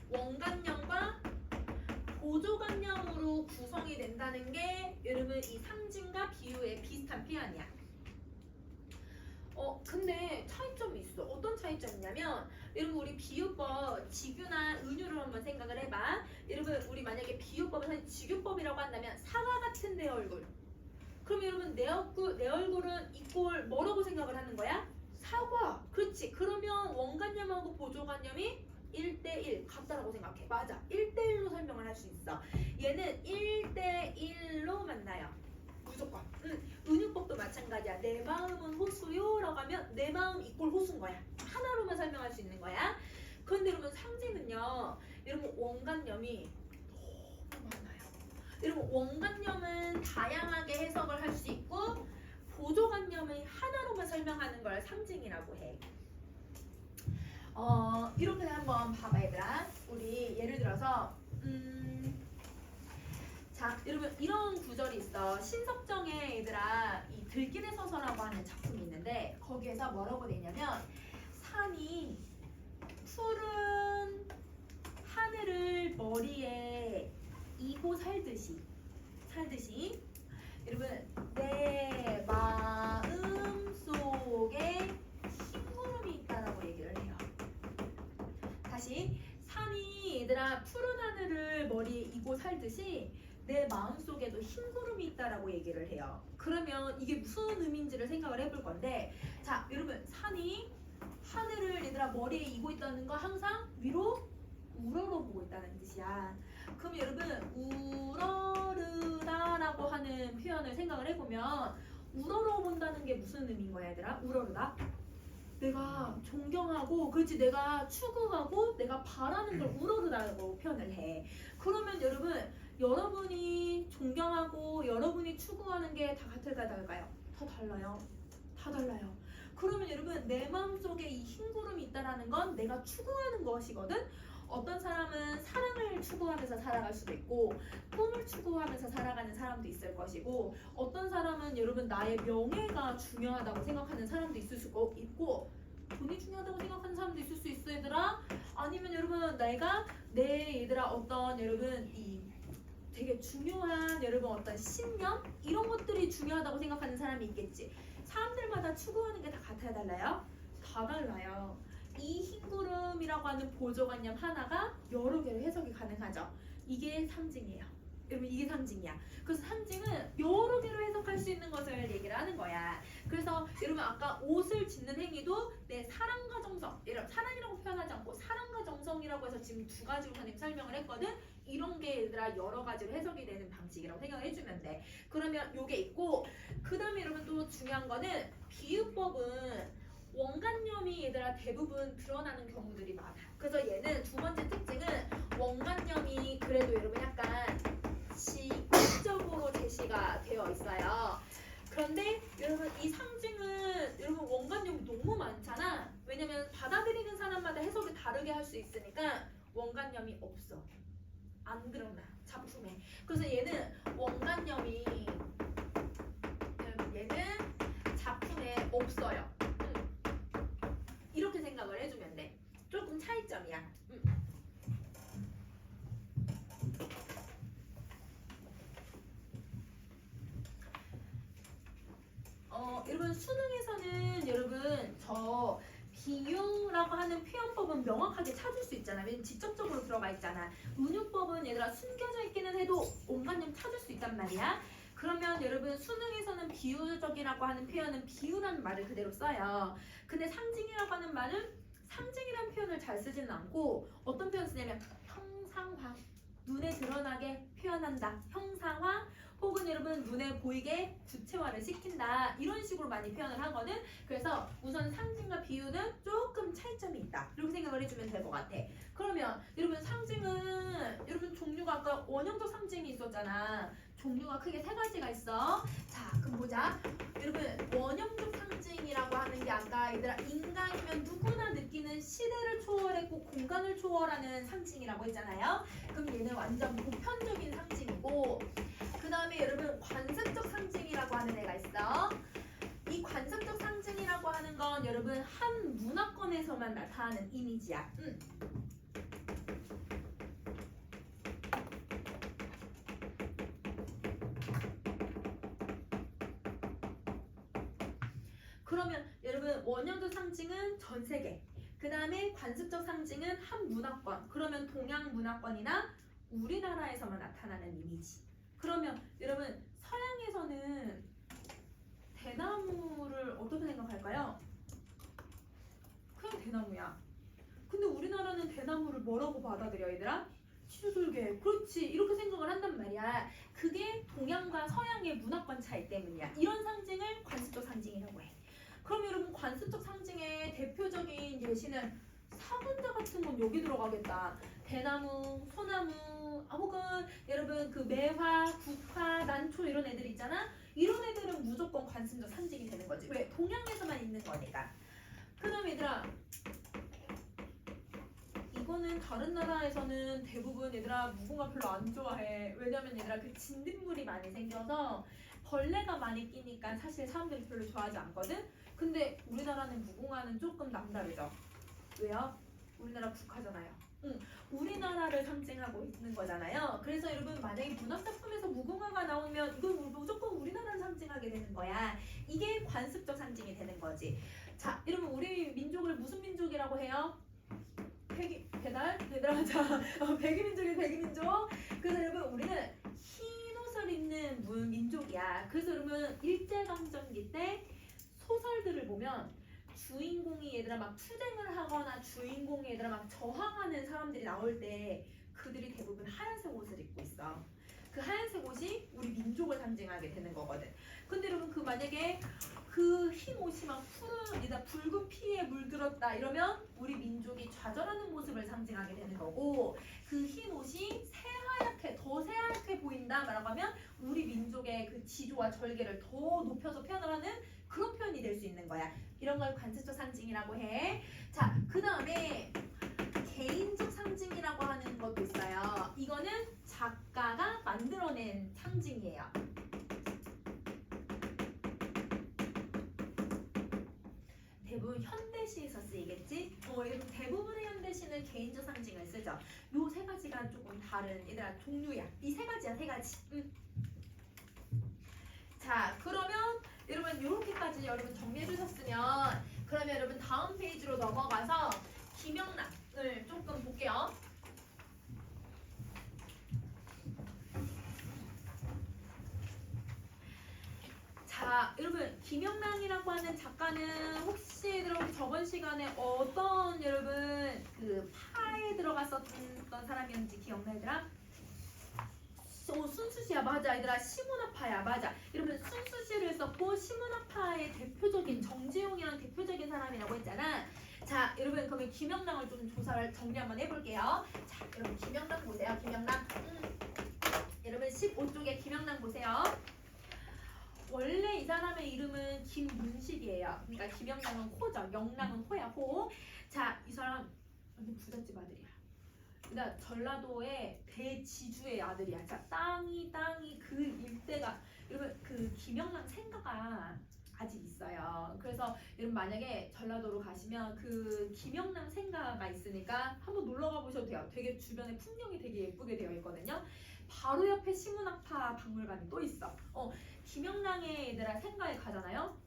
원관념과 보조관념으로 구성이 된다는 게 여러분 이 상징과 비유의 비슷한 표현이야. 근데 차이점이 있어. 어떤 차이점이냐면 여러분 우리 비유법 지규나 은유를 한번 생각을 해봐. 여러분 우리 만약에 비유법을 지규법이라고 한다면 사과 같은 내 얼굴. 그럼 여러분 내 얼굴은 이꼴 뭐라고 생각을 하는 거야? 사과. 그렇지. 그러면 원관념하고 보조관념이 1대1 같다라고 생각해. 맞아. 1대1로 설명을 할 수 있어. 얘는 1대1로 만나요. 무조건. 은유법도 마찬가지야. 내 마음은 호수요라고 하면 내 마음 이꼴 호수인 거야. 하나로만 설명할 수 있는 거야. 그런데 여러분 상징은요. 여러분 원관념이 너무 많아요. 여러분 원관념은 다양하게 해석을 할 수 있고 보조관념은 하나로만 설명하는 걸 상징이라고 해. 이렇게 한번 봐봐 얘들아. 우리 예를 들어서 자, 여러분 이런 구절이 있어. 신석정의 얘들아 이 들길에 서서라고 하는 작품이 있는데 거기에서 뭐라고 되냐면 산이 푸른 하늘을 머리에 이고 살듯이 여러분 내 마음 속에 흰구름이 있다라고 얘기를 해요. 다시 산이 얘들아 푸른 하늘을 머리에 이고 살듯이 내 마음속에도 흰구름이 있다라고 얘기를 해요. 그러면 이게 무슨 의미인지를 생각을 해볼 건데 자 여러분 산이 하늘을 얘들아 머리에 이고 있다는 거 항상 위로 우러러 보고 있다는 뜻이야. 그럼 여러분 우러르다라고 하는 표현을 생각을 해보면 우러러 본다는 게 무슨 의미인 거야 얘들아? 우러르다? 내가 존경하고 그렇지 내가 추구하고 내가 바라는 걸 우러르다라고 표현을 해. 그러면 여러분이 존경하고 여러분이 추구하는 게 다 같을까요? 다를까요? 다 달라요. 다 달라요. 그러면 여러분 내 마음속에 이 흰구름이 있다라는 건 내가 추구하는 것이거든. 어떤 사람은 사랑을 추구하면서 살아갈 수도 있고 꿈을 추구하면서 살아가는 사람도 있을 것이고 어떤 사람은 여러분 나의 명예가 중요하다고 생각하는 사람도 있을 수 있고 돈이 중요하다고 생각하는 사람도 있을 수 있어 얘들아. 아니면 여러분 내가 내 얘들아 어떤 여러분 이 되게 중요한 여러분 어떤 신념 이런 것들이 중요하다고 생각하는 사람이 있겠지. 사람들마다 추구하는 게 다 같아야 달라요? 다 달라요. 이 흰구름이라고 하는 보조관념 하나가 여러 개로 해석이 가능하죠. 이게 상징이에요. 여러분 이게 상징이야. 그래서 상징은 여러 개로 해석할 수 있는 것을 얘기를 하는 거야. 그래서 여러분 아까 옷을 짓는 행위도 내 사랑과 정성, 여러분 사랑이라고 표현하지 않고 사랑과 정성이라고 해서 지금 두 가지로 선생님 설명을 했거든. 이런 게 얘들아 여러 가지로 해석이 되는 방식이라고 생각을 해주면 돼. 그러면 요게 있고 그 다음에 여러분 또 중요한 거는 비유법은 원관념이 얘들아 대부분 드러나는 경우들이 많아. 그래서 얘는 두 번째 특징은 원관념이 그래도 여러분 약간 직접적으로 제시가 되어 있어요. 그런데 여러분 이 상징은 여러분 원관념이 너무 많잖아. 왜냐면 받아들이는 사람마다 해석이 다르게 할 수 있으니까 원관념이 없어. 안 드러나 작품에. 그래서 얘는 원관념이 얘는 작품에 없어요. 이렇게 생각을 해주면 돼. 조금 차이점이야. 여러분 수능에서는 여러분 저 비유라고 하는 표현법은 명확하게 찾을 수 있잖아. 왜냐면 직접적으로 들어가 있잖아. 은유법은 얘들아 숨겨져 있기는 해도 원관념 찾을 수 있단 말이야. 그러면 여러분 수능에서는 비유적이라고 하는 표현은 비유라는 말을 그대로 써요. 근데 상징이라고 하는 말은 상징이라는 표현을 잘 쓰지는 않고 어떤 표현 쓰냐면 형상화, 눈에 드러나게 표현한다. 형상화 혹은 여러분 눈에 보이게 구체화를 시킨다. 이런 식으로 많이 표현을 하거든. 그래서 우선 상징과 비유는 조금 차이점이 있다. 이렇게 생각을 해주면 될 것 같아. 그러면 여러분 상징은 여러분 종류가 아까 원형적 상징이 있었잖아. 종류가 크게 세 가지가 있어. 자, 그럼 보자. 여러분 원형적 상징이라고 하는 게 아까 얘들아 인간이면 누구나 느끼는 시대를 초월했고 공간을 초월하는 상징이라고 했잖아요. 그럼 얘는 완전 보편적인 상징이고 그 다음에 여러분 관습적 상징이라고 하는 애가 있어. 이 관습적 상징 문화권에서만 나타나는 이미지야. 그러면 여러분 원형적 상징은 전 세계. 그 다음에 관습적 상징은 한 문화권. 그러면 동양 문화권이나 우리나라에서만 나타나는 이미지. 그러면 여러분 서양에서는 대나무를 어떻게 생각할까요? 그냥 대나무야. 근데 우리나라는 대나무를 뭐라고 받아들여 얘들아? 치료돌개. 그렇지. 이렇게 생각을 한단 말이야. 그게 동양과 서양의 문화권 차이 때문이야. 이런 상징을 관습적 상징이라고 해. 그럼 여러분 관습적 상징의 대표적인 예시는 사문자 같은 건 여기 들어가겠다. 대나무, 소나무, 혹은 여러분 그 매화, 국화, 난초 이런 애들 있잖아. 이런 애들은 무조건 관습적 상징이 되는 거지. 왜? 동양에서만 있는 거니까. 그 다음에 얘들아 이거는 다른 나라에서는 대부분 얘들아 무궁화 별로 안 좋아해. 왜냐면 얘들아 그 진딧물이 많이 생겨서 벌레가 많이 끼니까 사실 사람들이 별로 좋아하지 않거든. 근데 우리나라는 무궁화는 조금 남다르죠. 왜요? 우리나라 국화잖아요. 우리나라를 상징하고 있는 거잖아요. 그래서 여러분 만약에 문학작품에서 무궁화가 나오면 이건 무조건 우리나라를 상징하게 되는 거야. 이게 관습적 상징이 되는 거지. 자, 여러분 우리 민족을 무슨 민족이라고 해요? 얘들아 자 백이민족이 백이민족. 그래서 여러분 우리는 흰 옷을 입는 민족이야. 그래서 여러분 일제강점기 때 소설들을 보면 주인공이 얘들아 막 투쟁을 하거나 주인공이 얘들아 막 저항하는 사람들이 나올 때 그들이 대부분 하얀색 옷을 입고 있어. 그 하얀색 옷이 우리 민족을 상징하게 되는 거거든. 근데 여러분 그 만약에 그 흰 옷이 막 붉은 피에 물들었다 이러면 우리 민족이 좌절하는 모습을 상징하게 되는 거고, 그 흰 옷이 더 새하얗게 보인다 라고 하면 우리 민족의 그 지조와 절개를 더 높여서 표현을 하는 그런 표현이 될 수 있는 거야. 이런 걸 관습적 상징이라고 해. 자, 그 다음에 개인적 상징이라고 하는 것도 있어요. 이거는 작가가 만들어낸 상징이에요. 대부분 현대시에서 쓰이겠지? 대부분의 현대시는 개인적 상징을 쓰죠. 요 세 가지가 조금 다른 얘들아 종류야. 이 세 가지야, 세 가지. 자, 그러면 여러분 이렇게까지 여러분 정리해 주셨으면 그러면 여러분 다음 페이지로 넘어가서 김영란을 조금 볼게요. 자, 여러분 김영란이라고 하는 작가는 혹시 여러분 저번 시간에 어떤 여러분 그 파에 들어갔었던 사람이었는지 기억나 얘들아? 순수시야. 맞아 얘들아, 시문학파야. 맞아. 여러분 순수시를 썼고 시문학파의 대표적인 정재용이랑 대표적인 사람이라고 했잖아. 자, 여러분 그러면 김영란을 좀 조사를 정리 한번 해볼게요. 자, 여러분 김영란 보세요. 김영란. 여러분 15쪽에 김영란 보세요. 원래 이 사람의 이름은 김문식이에요. 그러니까 김영란은 호죠. 영란은 호야, 호. 자, 이 사람 완전 부잣집 아들이야. 그러니까 전라도의 대지주의 아들이야. 자, 땅이 그 일대가 여러분 그 김영란 생가가 아직 있어요. 그래서 여러분 만약에 전라도로 가시면 그 김영란 생가가 있으니까 한번 놀러 가보셔도 돼요. 되게 주변에 풍경이 되게 예쁘게 되어 있거든요. 바로 옆에 시문학파 박물관이 또 있어. 김영란의 얘들아 생가에 가잖아요.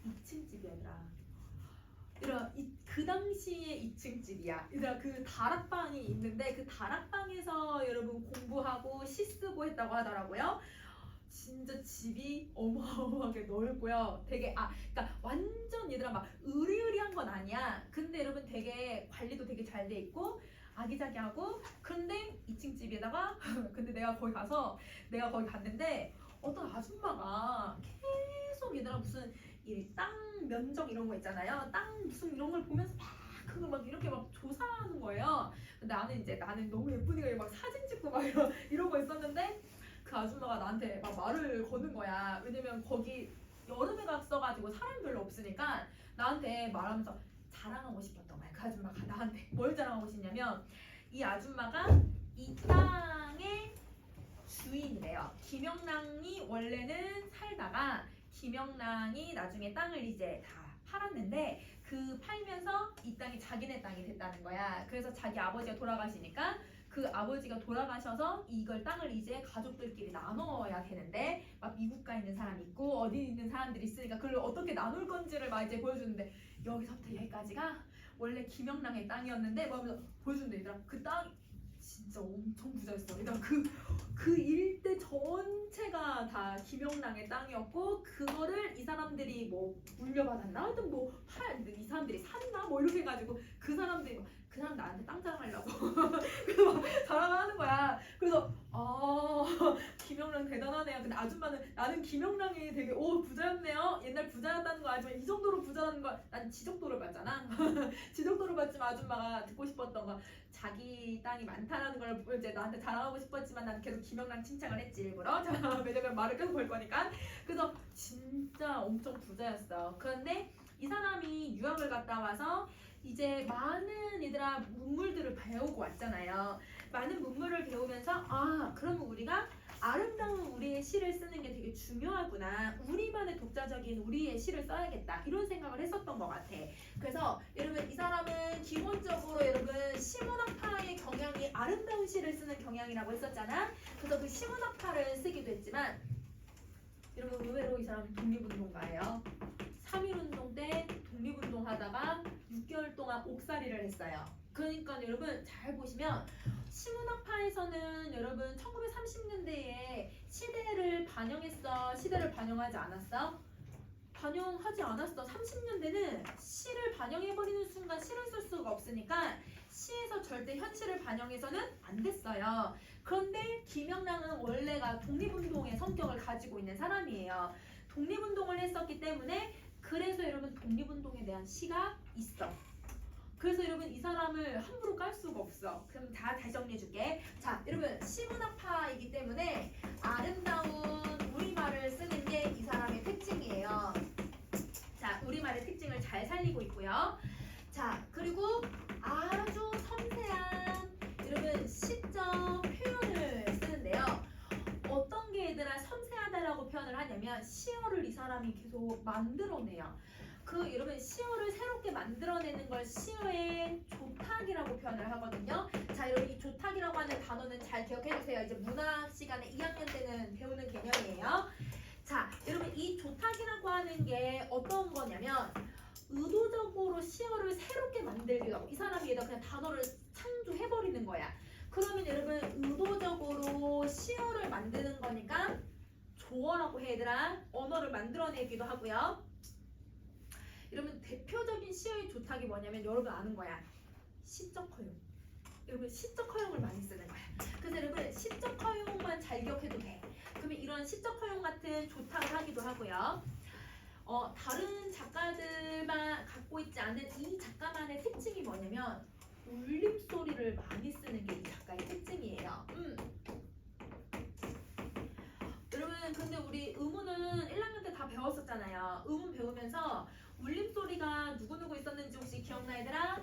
2층 집이야 얘들아. 그 당시에 2층 집이야. 얘들아 그 다락방이 있는데 그 다락방에서 여러분 공부하고 시 쓰고 했다고 하더라고요. 진짜 집이 어마어마하게 넓고요. 되게 그러니까 완전 얘들아 막 으리으리한 건 아니야. 근데 여러분 되게 관리도 되게 잘 돼 있고 아기자기하고. 그런데 2층 집에다가 근데 내가 거기 갔는데 어떤 아줌마가 계속 얘들아 무슨 이 땅 면적 이런 거 있잖아요. 땅 무슨 이런 걸 보면서 그거 막 이렇게 막 조사하는 거예요. 근데 나는 너무 예쁘니까 막 사진 찍고 막 이러고 있었는데 그 아줌마가 나한테 막 말을 거는 거야. 왜냐면 거기 여름에 갔어가지고 사람이 별로 없으니까 나한테 말하면서 자랑하고 싶었던 거야. 그 아줌마가 나한테 뭘 자랑하고 싶냐면 이 아줌마가 이 땅의 주인이래요. 김영란이 원래는 살다가 김영란이 나중에 땅을 이제 다 팔았는데 그 팔면서 이 땅이 자기네 땅이 됐다는 거야. 그래서 자기 아버지가 돌아가시니까 그 아버지가 돌아가셔서 이걸 땅을 이제 가족들끼리 나눠야 되는데 막 미국 가 있는 사람이 있고 어디 있는 사람들이 있으니까 그걸 어떻게 나눌 건지를 막 이제 보여주는데 여기서부터 여기까지가 원래 김영랑의 땅이었는데 뭐 하면서 보여준대. 얘들아 그 땅 진짜 엄청 부자였어. 얘들아 그 일대 전체가 다 김영랑의 땅이었고 그거를 이 사람들이 뭐 물려받았나 하여튼 이 사람들이 샀나 뭐 이렇게 해가지고 그 사람들이 막 그 사람 나한테 땅 자랑하려고 그래서 막 자랑을 하는 거야. 그래서 김영랑 대단하네요. 근데 아줌마는 나는 김영랑이 되게 부자였네요. 옛날 부자였다는 거 아줌마 이 정도로 부자라는 거 난 지적도를 받잖아. 지적도를 받지만 아줌마가 듣고 싶었던 거 자기 땅이 많다라는 걸 이제 나한테 자랑하고 싶었지만 난 계속 김영랑 칭찬을 했지 일부러. 왜냐면 말을 계속 걸 거니까. 그래서 진짜 엄청 부자였어. 그런데 이 사람이 유학을 갔다 와서 이제 많은 얘들아 문물들을 배우고 왔잖아요. 많은 문물을 배우면서 그러면 우리가 아름다운 우리의 시를 쓰는 게 되게 중요하구나. 우리만의 독자적인 우리의 시를 써야겠다. 이런 생각을 했었던 것 같아. 그래서 여러분 이 사람은 기본적으로 여러분 시문학파의 경향이 아름다운 시를 쓰는 경향이라고 했었잖아. 그래서 그 시문학파를 쓰기도 했지만 여러분 의외로 이 사람은 독립운동가예요. 3.1운동 때 독립운동 하다가 6개월 동안 옥살이를 했어요. 그러니까 여러분 잘 보시면 시문학파에서는 여러분 1930년대에 시대를 반영했어? 시대를 반영하지 않았어? 반영하지 않았어. 30년대는 시를 반영해버리는 순간 시를 쓸 수가 없으니까 시에서 절대 현실을 반영해서는 안 됐어요. 그런데 김영랑은 원래가 독립운동의 성격을 가지고 있는 사람이에요. 독립운동을 했었기 때문에 그래서 여러분 독립운동에 대한 시가 있어. 그래서 여러분 이 사람을 함부로 깔 수가 없어. 그럼 다시 정리해줄게. 자, 여러분 시문학파이기 때문에 아름다운 우리말을 쓰는 게 이 사람의 특징이에요. 자, 우리말의 특징을 잘 살리고 있고요. 자, 그리고 아주 섬세한 여러분 시적 표현을 쓰는데요. 어떤 게 얘들아 섬세하다라고 표현을 하냐면 시어를 이 사람이 계속 만들어내요. 그 여러분 시어를 새롭게 만들어내는 걸 시어의 조탁이라고 표현을 하거든요. 자, 여러분 이 조탁이라고 하는 단어는 잘 기억해주세요. 이제 문학 시간에 2학년 때는 배우는 개념이에요. 자, 여러분 이 조탁이라고 하는 게 어떤 거냐면 의도적으로 시어를 새롭게 만들기도 하고 이 사람이 얘가 그냥 단어를 창조해버리는 거야. 그러면 여러분 의도적으로 시어를 만드는 거니까 조어라고 해 얘들아. 언어를 만들어내기도 하고요. 여러분 대표적인 시어의 조탁이 뭐냐면 여러분 아는 거야. 시적 허용. 여러분 시적 허용을 많이 쓰는 거야. 그래서 여러분 시적 허용만 잘 기억해도 돼. 그러면 이런 시적 허용 같은 조탁을 하기도 하고요. 다른 작가들만 갖고 있지 않은 이 작가만의 특징이 뭐냐면 울림소리를 많이 쓰는 게 이 작가의 특징이에요. 여러분 근데 우리 음운은 1학년 때 다 배웠었잖아요. 음운 배우면서 울림소리가 누구누구 있었는지 혹시 기억나 얘들아?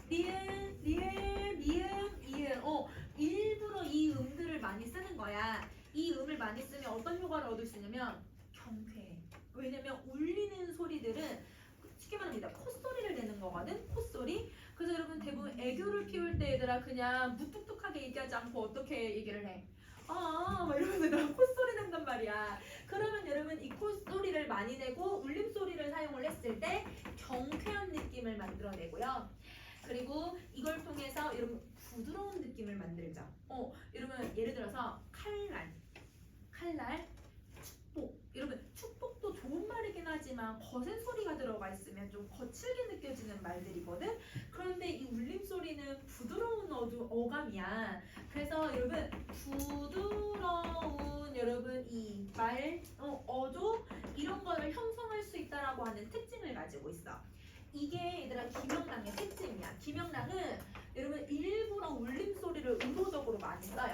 리은, 리을, 미음, 이음. 일부러 이 음들을 많이 쓰는 거야. 이 음을 많이 쓰면 어떤 효과를 얻을 수 있냐면 경쾌해. 왜냐면 울리는 소리들은 쉽게 말합니다. 콧소리를 내는 거거든. 콧소리. 그래서 여러분 대부분 애교를 피울 때 얘들아 그냥 무뚝뚝하게 얘기하지 않고 어떻게 얘기를 해? 막 이러면서 얘들아 콧소리 낸단 말이야. 그러면 여러분 이 콧소리를 많이 내고 울림소리를 사용을 했을 때 경쾌한 느낌을 만들어내고요. 그리고 이걸 통해서 여러분 부드러운 느낌을 만들죠. 여러분 예를 들어서 칼날, 축복. 여러분 축복도 좋은 말이긴 하지만 거센 소리가 들어가 있으면 좀 거칠게 느껴지는 말들이거든. 그런데 이 울림소리는 부드러운 어감이야. 그래서 여러분 부드러운 여러분 이 말, 어조 이런 거를 형성할 수 있다라고 하는 특징을 가지고 있어. 이게 얘들아 김영랑의 특징이야. 김영랑은 여러분 일부러 울림소리를 의도적으로 많이 써요.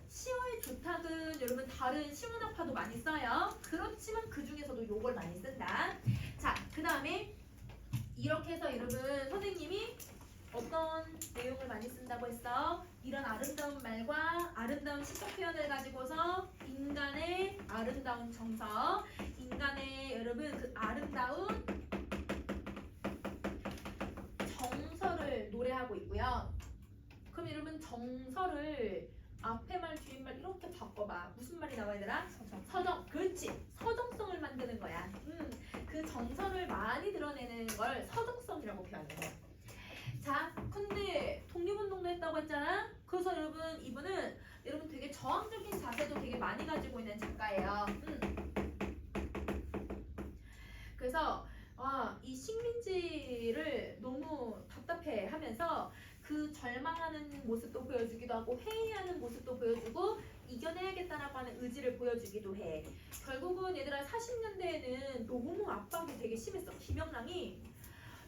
시어의 조탁은 여러분 다른 시문학파도 많이 써요. 그렇지만 그 중에서도 요걸 많이 쓴다. 자, 그 다음에 이렇게 해서 여러분 선생님이 어떤 내용을 많이 쓴다고 했어? 이런 아름다운 말과 아름다운 시적 표현을 가지고서 인간의 아름다운 정서, 인간의 여러분 그 아름다운 기대하고 있고요. 그럼 여러분 정서를 앞에 말 뒤에 말 이렇게 바꿔봐. 무슨 말이 나와 얘들아? 서정. 그렇지. 서정성을 만드는 거야. 그 정서를 많이 드러내는 걸 서정성이라고 표현해. 자, 근데 독립운동도 했다고 했잖아. 그래서 여러분 이분은 여러분 되게 저항적인 자세도 되게 많이 가지고 있는 작가예요. 그래서 이 식민지를 너무 답답해하면서 그 절망하는 모습도 보여주기도 하고 회의하는 모습도 보여주고 이겨내야겠다라고 하는 의지를 보여주기도 해. 결국은 얘들아 40년대에는 너무 압박이 되게 심했어. 김영랑이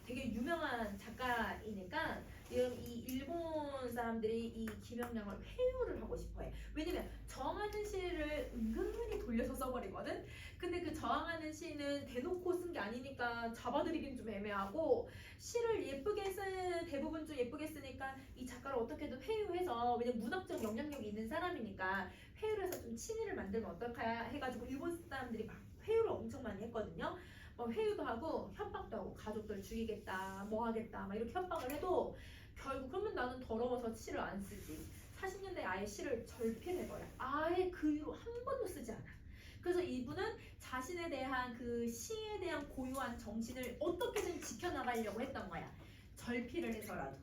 되게 유명한 작가이니까 이 일본 사람들이 이 김영랑을 회유를 하고 싶어해. 왜냐면 저항하는 시를 은근히 돌려서 써버리거든. 근데 그 저항하는 시는 대놓고 쓴 게 아니니까 잡아들이긴 좀 애매하고 시를 예쁘게 쓴 대부분 좀 예쁘게 쓰니까 이 작가를 어떻게든 회유해서 왜냐면 문학적 영향력이 있는 사람이니까 회유를 해서 좀 친일을 만들면 어떨까 해가지고 일본 사람들이 막 회유를 엄청 많이 했거든요. 회유도 하고 협박도 하고 가족들 죽이겠다 뭐 하겠다 막 이렇게 협박을 해도 결국 그러면 나는 더러워서 시를 안 쓰지. 40년대에 아예 시를 절필해버려. 아예 그 이후로 한 번도 쓰지 않아. 그래서 이분은 자신에 대한 그 시에 대한 고유한 정신을 어떻게든 지켜나가려고 했던 거야. 절필을 해서라도.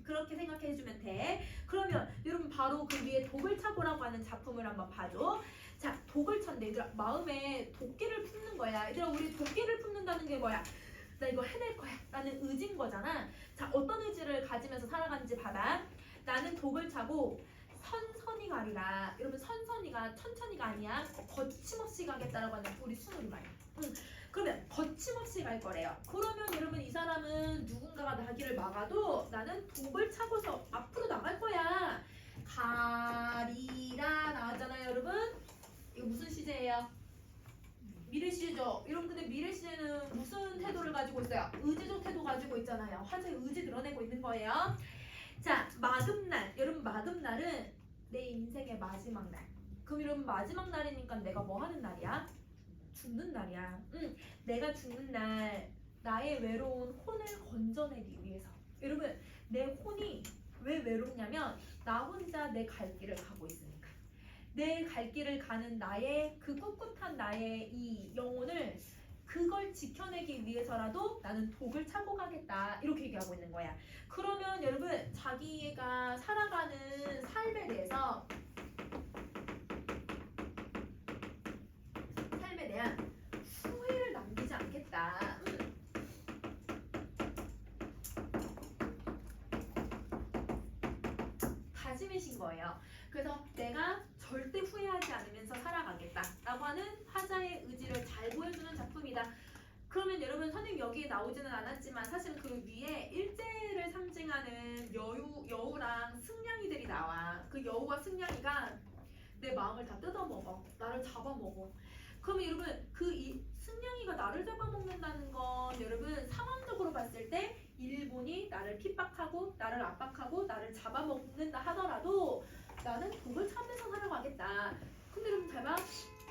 그렇게 생각해주면 돼. 그러면 여러분 바로 그 위에 독을 차고라고 하는 작품을 한번 봐줘. 자, 독을 찬데 얘들아 마음에 도끼를 품는 거야. 얘들아 우리 도끼를 품는다는 게 뭐야? 나 이거 해낼 거야 라는 의지인 거잖아. 자, 어떤 의지를 가지면서 살아가는지 봐봐. 나는 독을 차고 선선히 가리라. 여러분 선선히가 천천히가 아니야. 거침없이 가겠다라고 하는 우리 순우리말이야. 그러면 거침없이 갈 거래요. 그러면 여러분 이 사람은 누군가가 나기를 막아도 나는 독을 차고서 앞으로 나갈 거야. 가리라 나왔잖아요 여러분. 이거 무슨 시제예요? 미래시제죠. 여러분 근데 미래시제는 무슨 태도를 가지고 있어요? 의지적 태도 가지고 있잖아요. 화제의 의지 드러내고 있는 거예요. 자, 마금날. 여러분 마금날은 내 인생의 마지막 날. 그럼 여러분 마지막 날이니까 내가 뭐 하는 날이야? 죽는 날이야. 내가 죽는 날 나의 외로운 혼을 건져내기 위해서. 여러분 내 혼이 왜 외롭냐면 나 혼자 내 갈 길을 가고 있으니까. 내 갈 길을 가는 나의 그 꿋꿋한 나의 이 영혼을 그걸 지켜내기 위해서라도 나는 독을 차고 가겠다 이렇게 얘기하고 있는 거야. 그러면 여러분 자기가 살아가는 삶에 대해서 삶에 대한 후회를 남기지 않겠다. 다짐이신 거예요. 그래서 내가 절대 후회하지 않으면서 살아가겠다라고 하는 화자의 의지를 잘 보여주는 작품이다. 그러면 여러분 선생님 여기에 나오지는 않았지만 사실 그 위에 일제를 상징하는 여우랑 승냥이들이 나와. 그 여우와 승냥이가 내 마음을 다 뜯어먹어. 나를 잡아먹어. 그러면 여러분 이 승냥이가 나를 잡아먹는다는 건 여러분 상황적으로 봤을 때 일본이 나를 핍박하고 나를 압박하고 나를 잡아먹는다 하더라도 나는 독을 차면서 살아가겠다. 근데 여러분 잘 봐.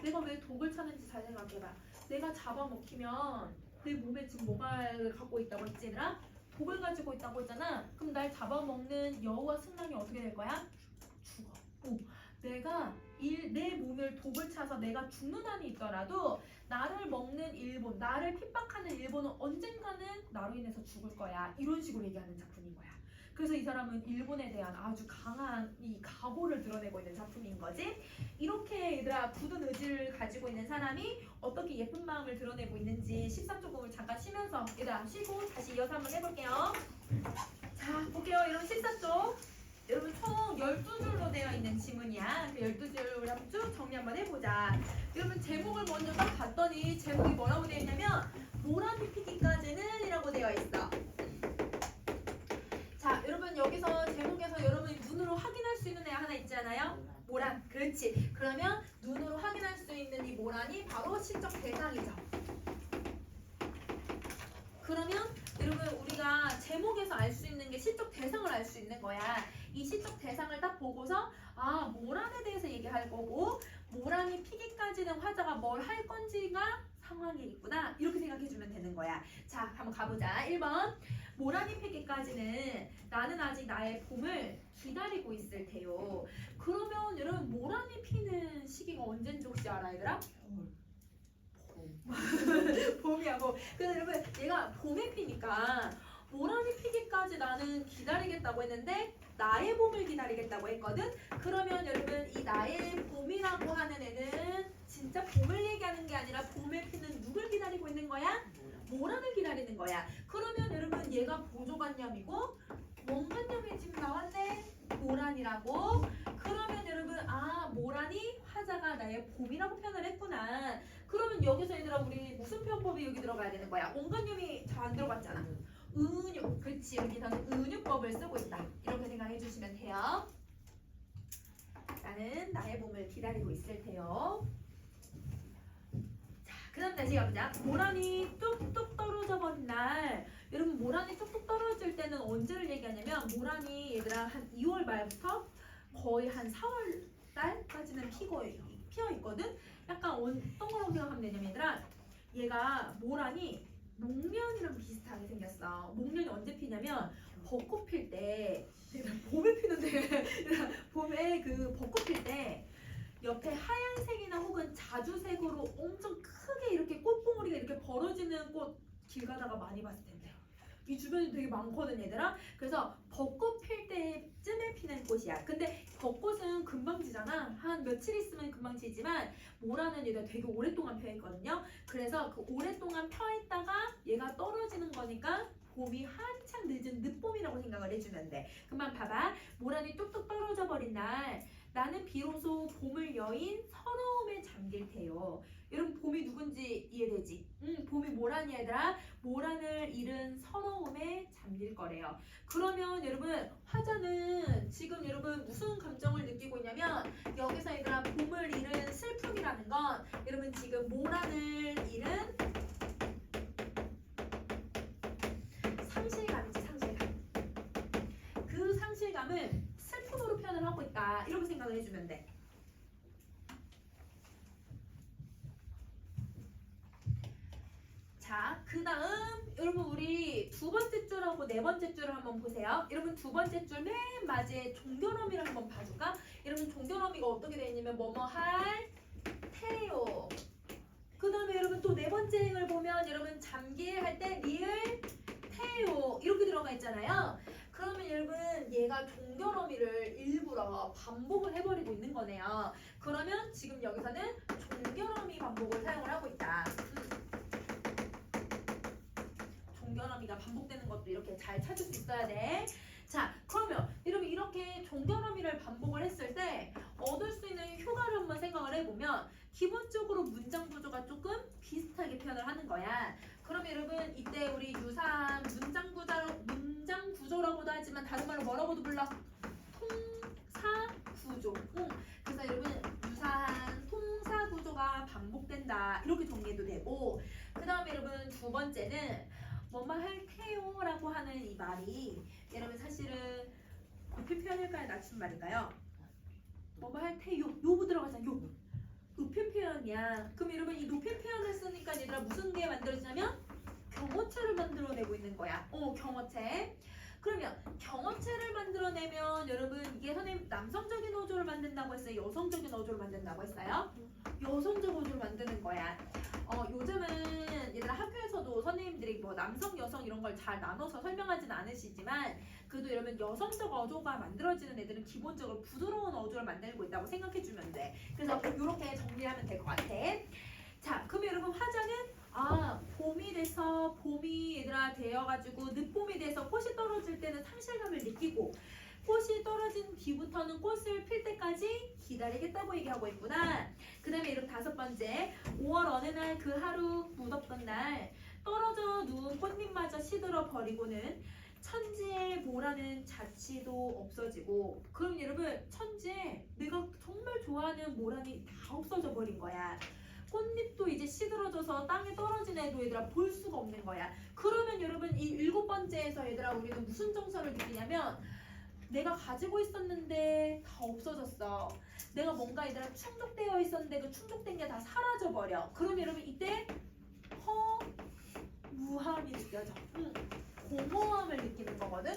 내가 왜 독을 차는지 잘 생각해봐. 내가 잡아먹히면 내 몸에 지금 뭐가 갖고 있다고 했지 얘들아? 독을 가지고 있다고 했잖아. 그럼 날 잡아먹는 여우와 승냥이 어떻게 될 거야? 죽어. 내가 내 몸을 독을 차서 내가 죽는 한이 있더라도 나를 먹는 일본, 나를 핍박하는 일본은 언젠가는 나로 인해서 죽을 거야. 이런 식으로 얘기하는 작품인 거야. 그래서 이 사람은 일본에 대한 아주 강한 이 각오를 드러내고 있는 작품인 거지. 이렇게 얘들아 굳은 의지를 가지고 있는 사람이 어떻게 예쁜 마음을 드러내고 있는지 14조금을 잠깐 쉬면서 얘들아 쉬고 다시 이어서 한번 해볼게요. 자 볼게요. 여러분 14조 여러분 총 12줄로 되어 있는 지문이야. 그 12줄을 우리 한번 쭉 정리 한번 해보자. 여러분 제목을 먼저 딱 봤더니 제목이 뭐라고 되어 있냐면 모란이 피기까지는 이라고 되어 있어. 자 여러분 여기서 제목에서 여러분이 눈으로 확인할 수 있는 애 하나 있잖아요. 모란. 그렇지. 그러면 눈으로 확인할 수 있는 이 모란이 바로 시적 대상이죠. 그러면 여러분 우리가 제목에서 알 수 있는 게 시적 대상을 알 수 있는 거야. 이 시적 대상을 딱 보고서 아 모란에 대해서 얘기할 거고 모란이 피기까지는 화자가 뭘 할 건지가 상황이 있구나 이렇게 생각해주면 해주면 되는 거야. 자, 한번 가보자. 1번. 모란이 피기까지는 나는 아직 나의 봄을 기다리고 있을 테요. 그러면 여러분 모란이 피는 시기가 언제인지 혹시 알아, 얘들아? 봄이하고. 그래서 여러분 얘가 봄에 피니까 모란이 피기까지 나는 기다리겠다고 했는데 나의 봄을 기다리겠다고 했거든. 그러면 여러분 이 나의 봄이라고 하는 애는 진짜 봄을 얘기하는 게 아니라 봄에 피는 누굴 기다리고 있는 거야? 모란을 기다리는 거야. 그러면 여러분 얘가 보조관념이고 원관념이 지금 나왔네. 모란이라고. 그러면 여러분 모란이 화자가 나의 봄이라고 표현을 했구나. 그러면 여기서 얘들아 우리 무슨 표현법이 여기 들어가야 되는 거야? 원관념이 잘 안 들어갔잖아. 은유. 그렇지. 여기서는 은유법을 쓰고 있다. 이렇게 생각해 주시면 돼요. 나는 나의 봄을 기다리고 있을 테요. 그 다음 다시 가보자. 모란이 뚝뚝 떨어져 버린 날. 여러분 모란이 뚝뚝 떨어질 때는 언제를 얘기하냐면 모란이 얘들아 한 2월 말부터 거의 한 4월 달까지는 피어 있거든. 약간 어떤 거라고 생각하면 되냐면 얘들아 얘가 모란이 목련이랑 비슷하게 생겼어. 목련이 언제 피냐면 벚꽃 필 때. 봄에 피는데 봄에 그 벚꽃 필 때 옆에 하얀색이나 혹은 자주색으로 엄청 크게 이렇게 꽃봉오리가 이렇게 벌어지는 꽃 길 가다가 많이 봤을 텐데 이 주변에 되게 많거든 얘들아. 그래서 벚꽃 필 때쯤에 피는 꽃이야. 근데 벚꽃은 금방 지잖아. 한 며칠 있으면 금방 지지만 모란은 얘가 되게 오랫동안 펴 있거든요. 그래서 그 오랫동안 펴 있다가 얘가 떨어지는 거니까 봄이 한창 늦은 늦봄이라고 생각을 해주면 돼. 그만 봐봐. 모란이 뚝뚝 떨어져 버린 날 나는 비로소 봄을 여인 서러움에 잠길 테요. 여러분 봄이 누군지 이해되지? 봄이 모란이 얘들아. 모란을 잃은 서러움에 잠길 거래요. 그러면 여러분 화자는 지금 여러분 무슨 감정을 느끼고 있냐면 여기서 얘들아 봄을 잃은 슬픔이라는 건 여러분 지금 모란을 잃은 상실감이지. 상실감. 그 상실감을 슬픔으로 표현을 하고 있다. 이렇게 생각을 해주면 돼. 자, 그 다음 여러분 우리 두 번째 줄하고 네 번째 줄을 한번 보세요. 여러분 두 번째 줄 맨 마지에 종결어미를 한번 봐줄까? 여러분 종결어미가 어떻게 되어 있냐면 뭐뭐 할 테요. 그 다음에 여러분 또 네 번째를 보면 여러분 잠길 할 때 리을 테요 이렇게 들어가 있잖아요. 그러면 여러분 얘가 종결어미를 일부러 반복을 해버리고 있는 거네요. 그러면 지금 여기서는 종결어미 반복을 사용을 하고 있다. 종결어미가 반복되는 것도 이렇게 잘 찾을 수 있어야 돼. 자, 그러면 여러분 이렇게 종결어미를 반복을 했을 때 얻을 수 있는 효과를 한번 생각을 해보면 기본적으로 문장 구조가 조금 비슷하게 표현을 하는 거야. 그럼 여러분 이때 우리 유사한 문장 구조라고도 하지만 다른 말로 뭐라고도 불러? 통사 구조. 그래서 여러분 유사한 통사 구조가 반복된다 이렇게 정리해도 되고, 그 다음에 여러분 두 번째는 뭐뭐 할 테요라고 하는 이 말이 여러분 사실은 높임 표현일까요? 낮춤 말일까요? 뭐뭐 할 테요 요부 들어가잖아. 요 높임 표현이야. 그럼 여러분 이 높임 표현을 쓰니까 얘들아 무슨 게 만들어지냐면 경어체를 만들어내고 있는 거야. 경어체. 그러면 경어체를 만들어내면 여러분 이게 선생님 남성적인 어조를 만든다고 했어요? 여성적인 어조를 만든다고 했어요? 여성적 어조를 만드는 거야. 요즘은 얘들아 학교에서도 선생님들이 뭐 남성, 여성 이런 걸 잘 나눠서 설명하지는 않으시지만 그래도 여러분 여성적 어조가 만들어지는 애들은 기본적으로 부드러운 어조를 만들고 있다고 생각해주면 돼. 그래서 이렇게 정리하면 될 것 같아. 자, 그럼 여러분 화자는 봄이 돼서 봄이 얘들아 되어가지고 늦봄이 돼서 꽃이 떨어질 때는 상실감을 느끼고 꽃이 떨어진 뒤부터는 꽃을 필 때까지 기다리겠다고 얘기하고 있구나. 그 다음에 이렇게 다섯 번째 5월 어느 날 그 하루 무덥던 날 떨어져 누운 꽃잎마저 시들어 버리고는 천지에 뭐라는 자취도 없어지고. 그럼 여러분 천지에 내가 정말 좋아하는 모란이 다 없어져 버린 거야. 꽃잎도 이제 시들어져서 땅에 떨어진 애도 얘들아 볼 수가 없는 거야. 그러면 여러분 이 일곱 번째에서 얘들아 우리는 무슨 정서를 느끼냐면 내가 가지고 있었는데 다 없어졌어. 내가 뭔가 얘들아 충족되어 있었는데 그 충족된 게 다 사라져 버려. 그럼 여러분 이때 구함이 느껴져. 공허함을 느끼는 거거든.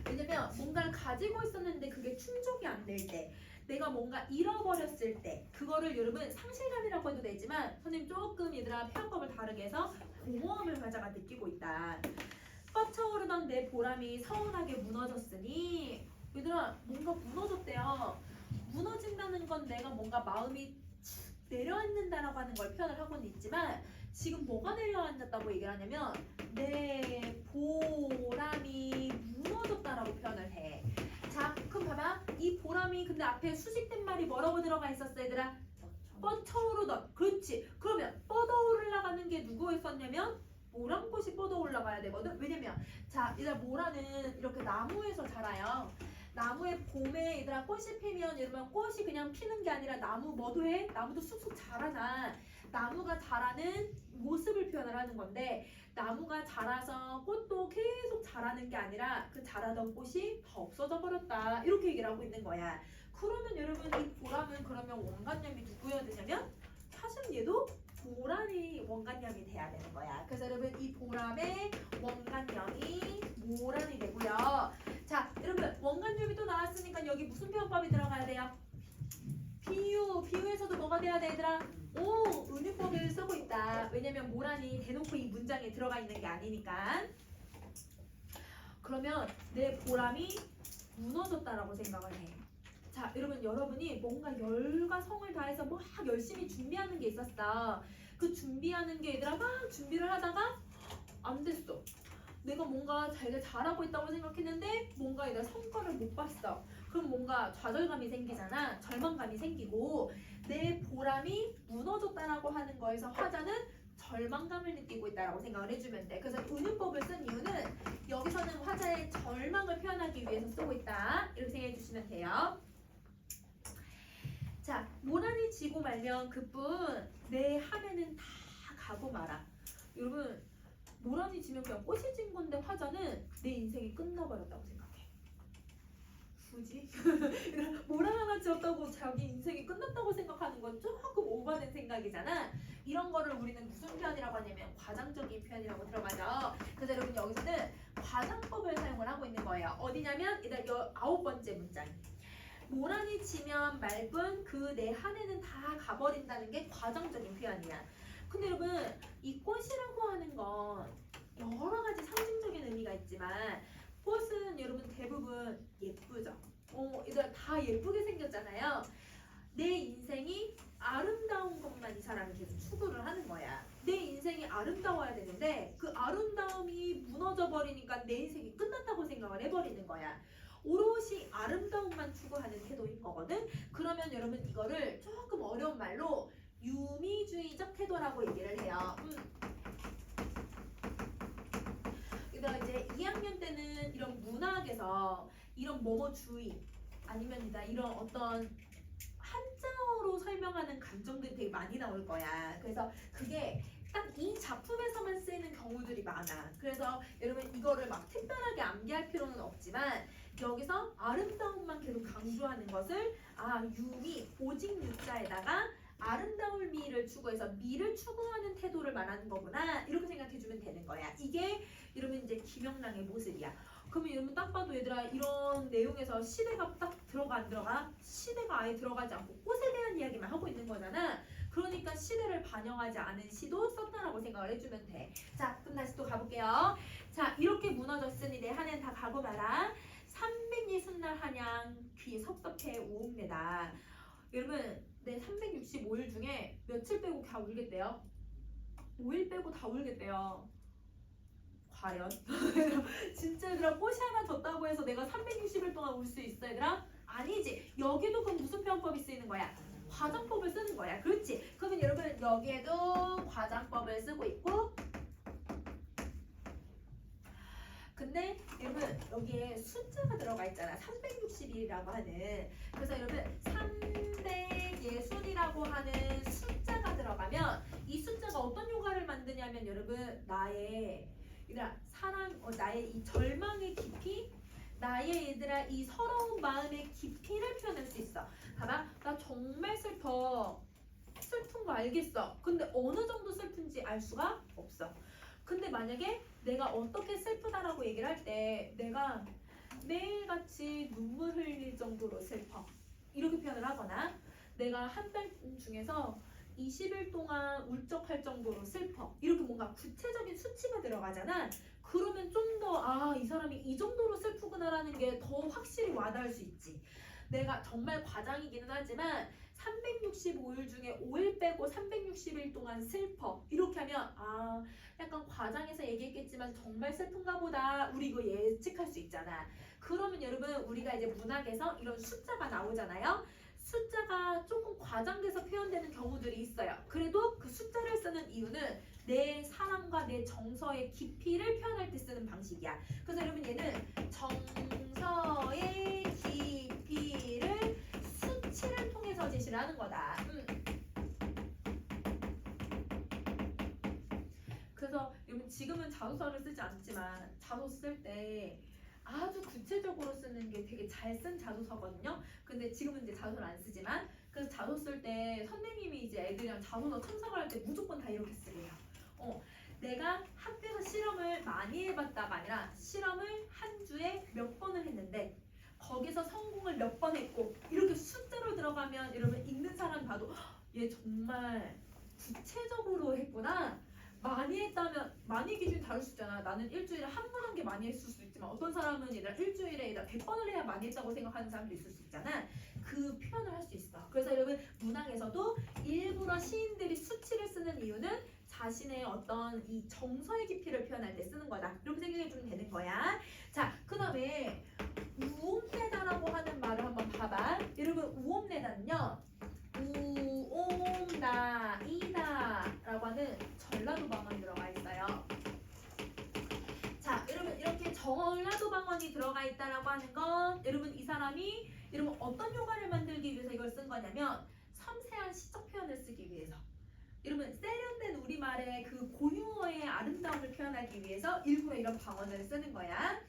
왜냐면 뭔가를 가지고 있었는데 그게 충족이 안 될 때, 내가 뭔가 잃어버렸을 때, 그거를 여러분 상실감이라고 해도 되지만 선생님 조금 얘들아 표현법을 다르게 해서 공허함을 가져가 느끼고 있다. 뻗쳐오르던 내 보람이 서운하게 무너졌으니, 얘들아 뭔가 무너졌대요. 무너진다는 건 내가 뭔가 마음이 내려앉는다라고 하는 걸 표현을 하고는 있지만, 지금 뭐가 내려앉았다고 얘기를 하냐면 내 보람이 무너졌다라고 표현을 해. 자, 그럼 봐봐. 이 보람이 근데 앞에 수식된 말이 뭐라고 들어가 있었어, 얘들아? 뻗쳐오르던. 그렇지. 그러면 뻗어올라가는 게 누구였었냐면 모란꽃이 뻗어올라가야 되거든. 왜냐면 자, 얘들아 모란은 이렇게 나무에서 자라요. 나무에 봄에 얘들아 꽃이 피면 여러분 꽃이 그냥 피는 게 아니라 나무 뭐도 해? 나무도 쑥쑥 자라잖아. 나무가 자라는 모습을 표현을 하는 건데, 나무가 자라서 꽃도 계속 자라는 게 아니라 그 자라던 꽃이 다 없어져 버렸다, 이렇게 얘기를 하고 있는 거야. 그러면 여러분 이 보람은 그러면 원관념이 누구여야 되냐면 사실은 얘도 모란이 원관념이 돼야 되는 거야. 그래서 여러분 이 보람의 원관념이 모란이 되고요. 자, 여러분 원관념이 또 나왔으니까 여기 무슨 표현법이 들어가야 돼요? 비유. 비유에서도 뭐가 돼야 돼, 얘들아? 오, 은유법을 쓰고 있다. 왜냐면 모란이 대놓고 이 문장에 들어가 있는 게 아니니까. 그러면 내 보람이 무너졌다라고 생각을 해. 자, 여러분이 뭔가 열과 성을 다해서 막 열심히 준비하는 게 있었어. 그 준비하는 게 얘들아 막 준비를 하다가 안 됐어. 내가 뭔가 되게 잘하고 있다고 생각했는데 뭔가 얘들아 성과를 못 봤어. 그럼 뭔가 좌절감이 생기잖아. 절망감이 생기고, 내 보람이 무너졌다라고 하는 거에서 화자는 절망감을 느끼고 있다라고 생각을 해주면 돼. 그래서 은유법을 쓴 이유는 여기서는 화자의 절망을 표현하기 위해서 쓰고 있다, 이렇게 생각해 주시면 돼요. 자, 모란이 지고 말면 그뿐 내 한 해는 다 가고 말아. 여러분 모란이 지면 그냥 꽃이 진 건데 화자는 내 인생이 끝나버렸다고 생각해. 굳이? 모란 하나 지었다고 자기 인생이 끝났다고 생각하는 건 조금 오버된 생각이잖아. 이런 거를 우리는 무슨 표현이라고 하냐면 과장적인 표현이라고 들어가죠. 그래서 여러분 여기서는 과장법을 사용을 하고 있는 거예요. 어디냐면 일단 9번째 문장. 모란이 지면 말뿐 그 내 한 해는 다 가버린다는 게 과장적인 표현이야. 근데 여러분 이 꽃이라고 하는 건 여러 가지 상징적인 의미가 있지만, 꽃은 여러분 대부분 예쁘죠. 이들 다 예쁘게 생겼잖아요. 내 인생이 아름다운 것만 이 사람이 계속 추구를 하는 거야. 내 인생이 아름다워야 되는데 그 아름다움이 무너져 버리니까 내 인생이 끝났다고 생각을 해버리는 거야. 오롯이 아름다움만 추구하는 태도인 거거든. 그러면 여러분 이거를 조금 어려운 말로 유미주의적 태도라고 얘기를 해요. 그러니까 이제 2학년 때는 이런 문학에서 이런 뭐뭐주의 아니면 이런 어떤 한자어로 설명하는 감정들이 되게 많이 나올 거야. 그래서 그게 딱 이 작품에서만 쓰이는 경우들이 많아. 그래서 여러분 이거를 막 특별하게 암기할 필요는 없지만 여기서 아름다움만 계속 강조하는 것을 유미, 오직 유자에다가 아름다울 미를 추구해서 미를 추구하는 태도를 말하는 거구나, 이렇게 생각해주면 되는 거야. 이게 여러분 이제 김영랑의 모습이야. 그러면 여러분 딱 봐도 얘들아 이런 내용에서 시대가 딱 들어가 안 들어가? 시대가 아예 들어가지 않고 꽃에 대한 이야기만 하고 있는 거잖아. 그러니까 시대를 반영하지 않은 시도 썼다라고 생각을 해주면 돼. 자, 그럼 다시 또 가볼게요. 자, 이렇게 무너졌으니 내 한 해는 다 가고 마라. 360날 한양 귀 섭섭해 오음내다. 여러분 내 365일 중에 며칠 빼고 다 울겠대요? 5일 빼고 다 울겠대요. 과연? 진짜 얘들아 꽃이 하나 졌다고 해서 내가 360일 동안 울 수 있어 얘들아? 아니지. 여기도 그럼 무슨 표현법이 쓰이는 거야? 과장법을 쓰는 거야. 그렇지? 그러면 여러분 여기에도 과장법을 쓰고 있고, 근데 여러분 여기에 숫자가 들어가 있잖아. 360이라고 하는. 그래서 여러분 360이라고 하는 숫자가 들어가면 이 숫자가 어떤 효과를 만드냐면 여러분 나의 사랑, 나의 이 절망의 깊이, 나의 얘들아 이 서러운 마음의 깊이를 표현할 수 있어. 봐봐, 나 정말 슬퍼. 슬픈 거 알겠어. 근데 어느 정도 슬픈지 알 수가 없어. 근데 만약에 내가 어떻게 슬프다라고 얘기를 할 때 내가 매일같이 눈물 흘릴 정도로 슬퍼 이렇게 표현을 하거나 내가 한 달 중에서 20일 동안 울적할 정도로 슬퍼 이렇게 뭔가 구체적인 수치가 들어가잖아. 그러면 좀 더 이 사람이 이 정도로 슬프구나라는 게 더 확실히 와닿을 수 있지. 내가 정말 과장이기는 하지만 365일 중에 5일 빼고 360일 동안 슬퍼 이렇게 하면 약간 과장해서 얘기했겠지만 정말 슬픈가 보다 우리 이거 예측할 수 있잖아. 그러면 여러분 우리가 이제 문학에서 이런 숫자가 나오잖아요. 숫자가 조금 과장돼서 표현되는 경우들이 있어요. 그래도 그 숫자를 쓰는 이유는 내 사랑과 내 정서의 깊이를 표현할 때 쓰는 방식이야. 그래서 여러분 얘는 정서의 깊이를 수치를 통해서 제시를 하는 거다. 그래서 여러분 지금은 자소서를 쓰지 않지만 자소서 쓸 때 아주 구체적으로 쓰는 게 되게 잘 쓴 자소서거든요. 근데 지금은 이제 자소서를 안 쓰지만 그래서 자소서 쓸 때 선생님이 이제 애들이랑 자소서 첨삭을 할 때 무조건 다 이렇게 쓰래요. 내가 학교에서 실험을 많이 해봤다가 아니라 실험을 한 주에 몇 번을 했는데 거기서 성공을 몇 번 했고 이렇게 숫자로 들어가면 여러분 읽는 사람 봐도 얘 정말 구체적으로 했구나. 많이 했다면 많이 기준 다를 수 있잖아. 나는 일주일에 한 번 한 게 많이 했을 수도 있지만 어떤 사람은 얘들아 일주일에 100번을 해야 많이 했다고 생각하는 사람도 있을 수 있잖아. 그 표현을 할 수 있어. 그래서 여러분 문학에서도 일부러 시인들이 수치를 쓰는 이유는 자신의 어떤 이 정서의 깊이를 표현할 때 쓰는 거다. 이렇게 생각해 주면 되는 거야. 자, 그 다음에 우옴내다라고 하는 말을 한번 봐봐. 여러분 우옴내다는요. 우옴나이다 라고 하는 전라도 방언이 들어가 있어요. 자, 여러분 이렇게 전라도 방언이 들어가 있다라고 하는 건 여러분 이 사람이 여러분 어떤 효과를 만들기 위해서 이걸 쓴 거냐면 섬세한 시적 표현을 쓰기 위해서 여러분 세련된 우리말의 그 고유어의 아름다움을 표현하기 위해서 일부러 이런 방언을 쓰는 거야.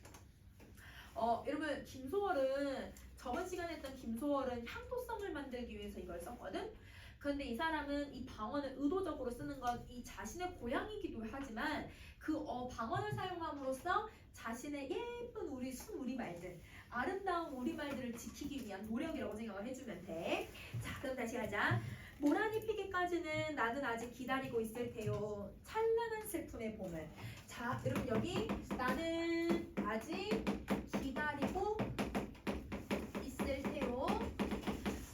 여러분 김소월은 저번 시간에 했던 김소월은 향토성을 만들기 위해서 이걸 썼거든. 그런데 이 사람은 이 방언을 의도적으로 쓰는 건 이 자신의 고향이기도 하지만 그 방언을 사용함으로써 자신의 예쁜 우리 순우리말들 아름다운 우리말들을 지키기 위한 노력이라고 생각을 해주면 돼. 자, 그럼 다시 하자. 모란이 피기까지는 나는 아직 기다리고 있을 테요. 찬란한 슬픔의 봄을. 자, 여러분 여기 나는 아직 기다리고 있을 테요.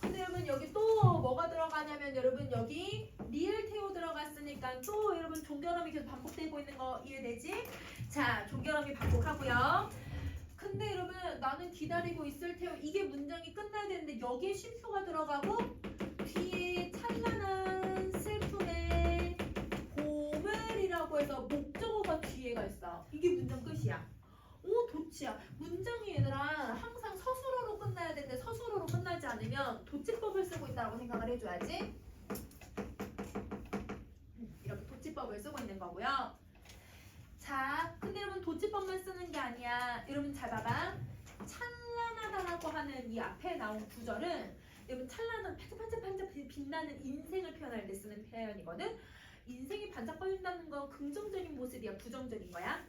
근데 여러분 여기 또 뭐가 들어가냐면 여러분 여기 리을 테오 들어갔으니까 또 여러분 종결음이 계속 반복되고 있는 거 이해되지? 자, 종결음이 반복하고요. 근데 여러분 나는 기다리고 있을 테요. 이게 문장이 끝나야 되는데 여기에 쉼표가 들어가고 뒤에 찬란한 슬픔의 봄을이라고 해서 목적어가 뒤에가 있어. 이게 문장 끝이야. 오, 도치야. 문장이 얘들아 항상 서술어로 끝나야 되는데 서술어로 끝나지 않으면 도치법을 쓰고 있다고 생각을 해줘야지. 이렇게 도치법을 쓰고 있는 거고요. 자, 근데 여러분 도치법만 쓰는 게 아니야. 여러분 잘 봐봐. 찬란하다라고 하는 이 앞에 나온 구절은 여러분 찬란한 반짝반짝 빛나는 인생을 표현할 때 쓰는 표현이거든. 인생이 반짝거린다는 건 긍정적인 모습이야, 부정적인 거야?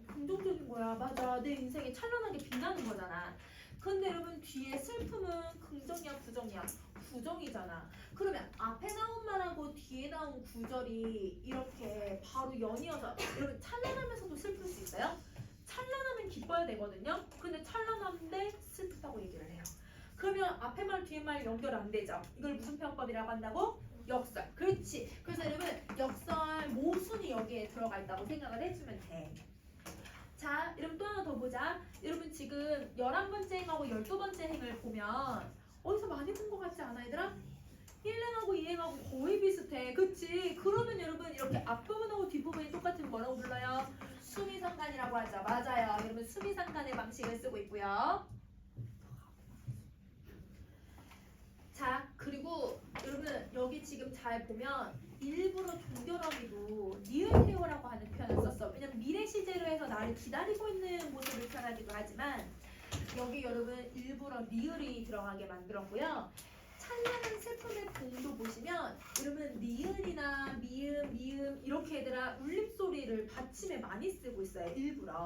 긍정적인 거야. 맞아. 내 인생이 찬란하게 빛나는 거잖아. 근데 여러분 뒤에 슬픔은 긍정이야, 부정이야? 부정이잖아. 그러면 앞에 나온 말하고 뒤에 나온 구절이 이렇게 바로 연이어서 여러분 찬란하면서도 슬플 수 있어요? 찬란하면 기뻐야 되거든요. 근데 찬란한데 슬프다고 얘기를 해요. 그러면 앞에 말 뒤에 말 연결 안 되죠. 이걸 무슨 표현법이라고 한다고? 역설. 그렇지. 그래서 여러분 역설 모순이 여기에 들어가 있다고 생각을 해주면 돼. 자, 여러분 또 하나 더 보자. 여러분 지금 11번째 행하고 12번째 행을 보면 어디서 많이 본 것 같지 않아 얘들아? 1행하고 2행하고 거의 비슷해. 그치? 그러면 여러분 이렇게 앞부분하고 뒷부분이 똑같은 뭐라고 불러요? 수미상관이라고 하죠. 맞아요. 여러분 수미상관의 방식을 쓰고 있고요. 자, 그리고 여러분 여기 지금 잘 보면 일부러 종결어미도 리을테오라고 하는 표현을 썼어. 왜냐면 미래 시제로 해서 나를 기다리고 있는 모습을 표현하기도 하지만 여기 여러분 일부러 리을이 들어가게 만들었고요. 찬란한 슬픔의 봄도 보시면 여러분 리을이나 미음, 지금 이렇게 얘들아 울림소리를 받침에 많이 쓰고 있어요. 일부러.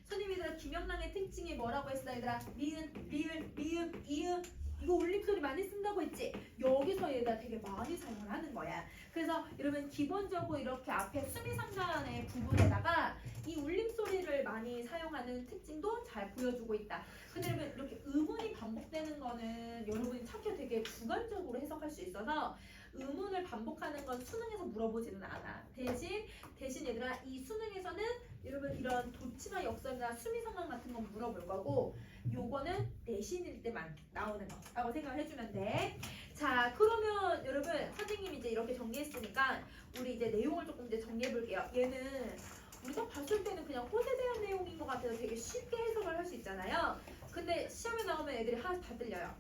선생님들아 김영란의 특징이 뭐라고 했어 얘들아? 미은, 리을, 미음, 이음 이거 울림소리 많이 쓴다고 했지? 여기서 얘들아 되게 많이 사용을 하는 거야. 그래서 여러분 기본적으로 이렇게 앞에 수미상관의 부분에다가 이 울림소리를 많이 사용하는 특징도 잘 보여주고 있다. 근데 여러분 이렇게 의문이 반복되는 거는 여러분이 찾기 되게 주관적으로 해석할 수 있어서 의문을 반복하는 건 수능에서 물어보지는 않아. 대신 얘들아 이 수능에서는 여러분 이런 도치나 역설이나 수미상관 같은 건 물어볼 거고 요거는 내신일 때만 나오는 거라고 생각을 해주면 돼. 자 그러면 여러분 선생님이 이제 이렇게 정리했으니까 우리 이제 내용을 조금 이제 정리해 볼게요. 얘는 우리가 봤을 때는 그냥 꽃에 대한 내용인 것 같아서 되게 쉽게 해석을 할 수 있잖아요. 근데 시험에 나오면 애들이 하나씩 다 틀려요.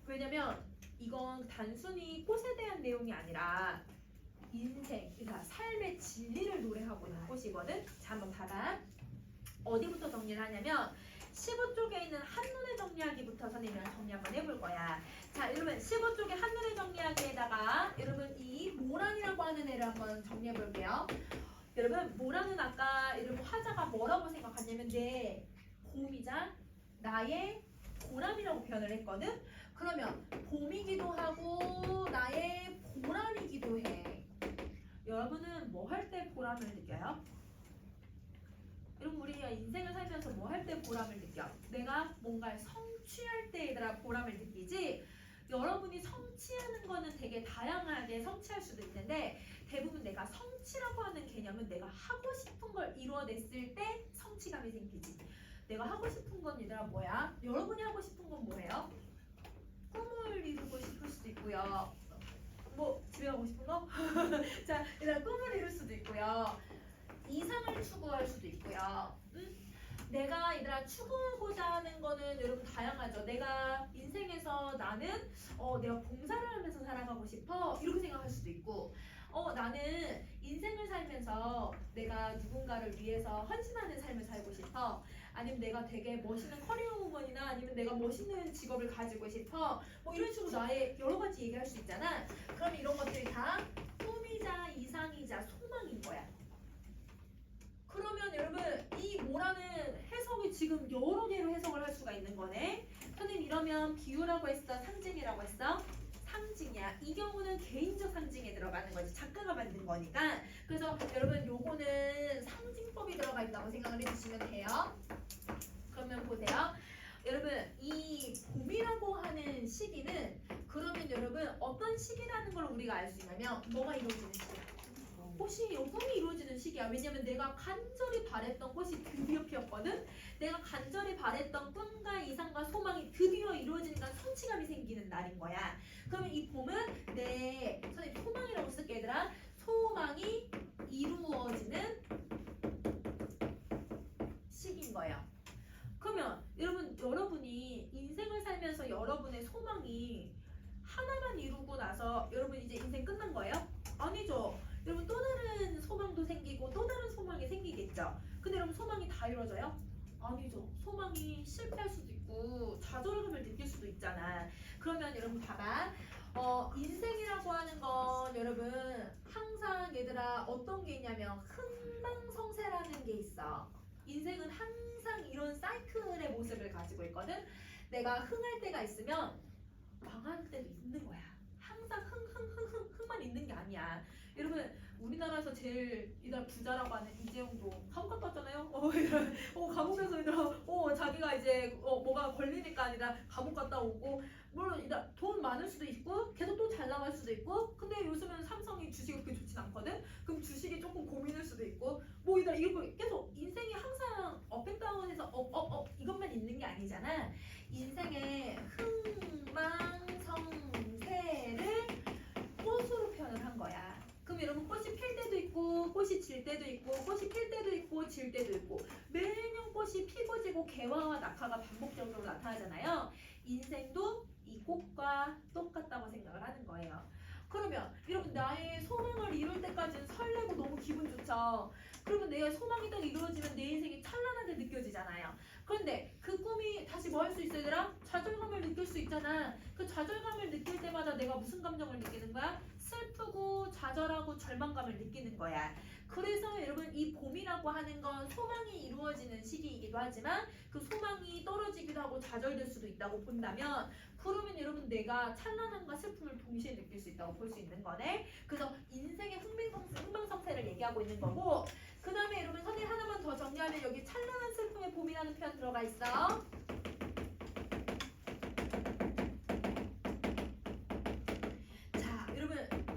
왜냐면 이건 단순히 꽃에 대한 내용이 아니라 인생, 그러니까 삶의 진리를 노래하고 있는 꽃이거든. 자 한번 봐봐. 어디부터 정리를 하냐면 15쪽에 있는 한눈에 정리하기부터 선생님이랑 정리 한번 해볼 거야. 자 여러분 15쪽에 한눈에 정리하기에다가 여러분 이 모란이라고 하는 애를 한번 정리해 볼게요. 여러분 모란은 아까 여러분 화자가 뭐라고 생각하냐면 내 봄이자 나의 보람이라고 표현을 했거든. 그러면 봄이기도 하고 나의 보람이기도 해. 여러분은 뭐 할 때 보람을 느껴요? 여러분 우리가 인생을 살면서 뭐 할 때 보람을 느껴? 내가 뭔가를 성취할 때 얘들아 보람을 느끼지? 여러분이 성취하는 거는 되게 다양하게 성취할 수도 있는데 대부분 내가 성취라고 하는 개념은 내가 하고 싶은 걸 이루어냈을 때 성취감이 생기지. 내가 하고 싶은 건 얘들아 뭐야? 여러분이 하고 싶은 건 뭐예요? 꿈을 이루고 싶을 수도 있고요. 뭐 집에 가고 싶은 거? 자, 얘들아 꿈을 이룰 수도 있고요. 이상을 추구할 수도 있고요. 내가 얘들아 추구하고자 하는 거는 여러분 다양하죠. 내가 인생에서 나는 내가 봉사를 하면서 살아가고 싶어 이렇게 생각할 수도 있고 나는 인생을 살면서 내가 누군가를 위해서 헌신하는 삶을 살고 싶어. 아니면 내가 되게 멋있는 커리어 우먼이나 아니면 내가 멋있는 직업을 가지고 싶어. 뭐 이런 식으로 나의 여러 가지 얘기할 수 있잖아. 그럼 이런 것들이 다 꿈이자 이상이자 소망인 거야. 그러면 여러분 이 뭐라는 해석이 지금 여러 개로 해석을 할 수가 있는 거네. 선생님 이러면 비유라고 했어? 상징이라고 했어? 상징이야. 이 경우는 개인적 상징에 들어가는 거지. 작가가 만든 거니까. 그래서 여러분 요거는 상징법이 들어가 있다고 생각을 해주시면 돼요. 그러면 보세요. 여러분 이 봄이라고 하는 시기는 그러면 여러분 어떤 시기라는 걸 우리가 알 수 있냐면 뭐가 이루어지는 시기야? 꽃이 여성이 이루어지는 시기야. 왜냐면 내가 간절히 바랬던 꽃이 드디어 피었거든. 내가 간절히 바랬던 꿈과 이상과 소망이 드디어 이루어지니까 성취감이 생기는 날인 거야. 그러면 이 봄은 내 선생님 소망이라고 쓸게 얘들아. 소망이 이루어지는 시기인 거예요. 그러면 여러분이 인생을 살면서 여러분의 소망이 하나만 이루고 나서 여러분 이제 인생 끝난 거예요? 아니죠. 여러분 또 다른 소망도 생기고 또 다른 소망이 생기겠죠. 근데 여러분 소망이 다 이루어져요? 아니죠. 소망이 실패할 수도 있고 좌절감을 느낄 수도 있잖아. 그러면 여러분 봐봐. 인생이라고 하는 건 여러분 항상 얘들아 어떤 게 있냐면 흥망성쇠라는 게 있어. 인생은 항상 이런 사이클의 모습을 가지고 있거든. 내가 흥할 때가 있으면 망할 때도 있는 거야. 항상 흥만 있는 게 아니야. 여러분 우리나라에서 제일 이날 부자라고 하는 이재용도 감옥 갔다 왔잖아요. 감옥에서 얘들아 자기가 이제 뭐가 걸리니까 아니라 감옥 갔다 오고 물론 이날 돈 많을 수도 있고 계속 또 잘 나갈 수도 있고 근데 요즘은 삼성이 주식이 그렇게 좋진 않거든. 그럼 주식이 조금 고민일 수도 있고 뭐 이날 이렇게 계속 인생이 항상 업앤다운해서 이것만 있는 게 아니잖아. 인생의 흥망성쇠를 꽃으로 표현을 한 거야. 그럼 여러분 꽃이 필 때도 있고 꽃이 질 때도 있고 꽃이 필 때도 있고 질 때도 있고 매년 꽃이 피고 지고 개화와 낙하가 반복적으로 나타나잖아요. 인생도 이 꽃과 똑같다고 생각을 하는 거예요. 그러면 여러분 나의 소망을 이룰 때까지는 설레고 너무 기분 좋죠. 그러면 내 소망이 딱 이루어지면 내 인생이 찬란하게 느껴지잖아요. 그런데 그 꿈이 다시 뭐 할 수 있어 얘들아? 좌절감을 느낄 수 있잖아. 그 좌절감을 느낄 때마다 내가 무슨 감정을 느끼는 거야? 슬프고 좌절하고 절망감을 느끼는 거야. 그래서 여러분 이 봄이라고 하는 건 소망이 이루어지는 시기이기도 하지만 그 소망이 떨어지기도 하고 좌절될 수도 있다고 본다면 그러면 여러분 내가 찬란함과 슬픔을 동시에 느낄 수 있다고 볼 수 있는 거네. 그래서 인생의 흥망성쇠를 얘기하고 있는 거고 그 다음에 여러분 선생님 하나만 더 정리하면 여기 찬란한 슬픔의 봄이라는 표현 들어가 있어. 자 여러분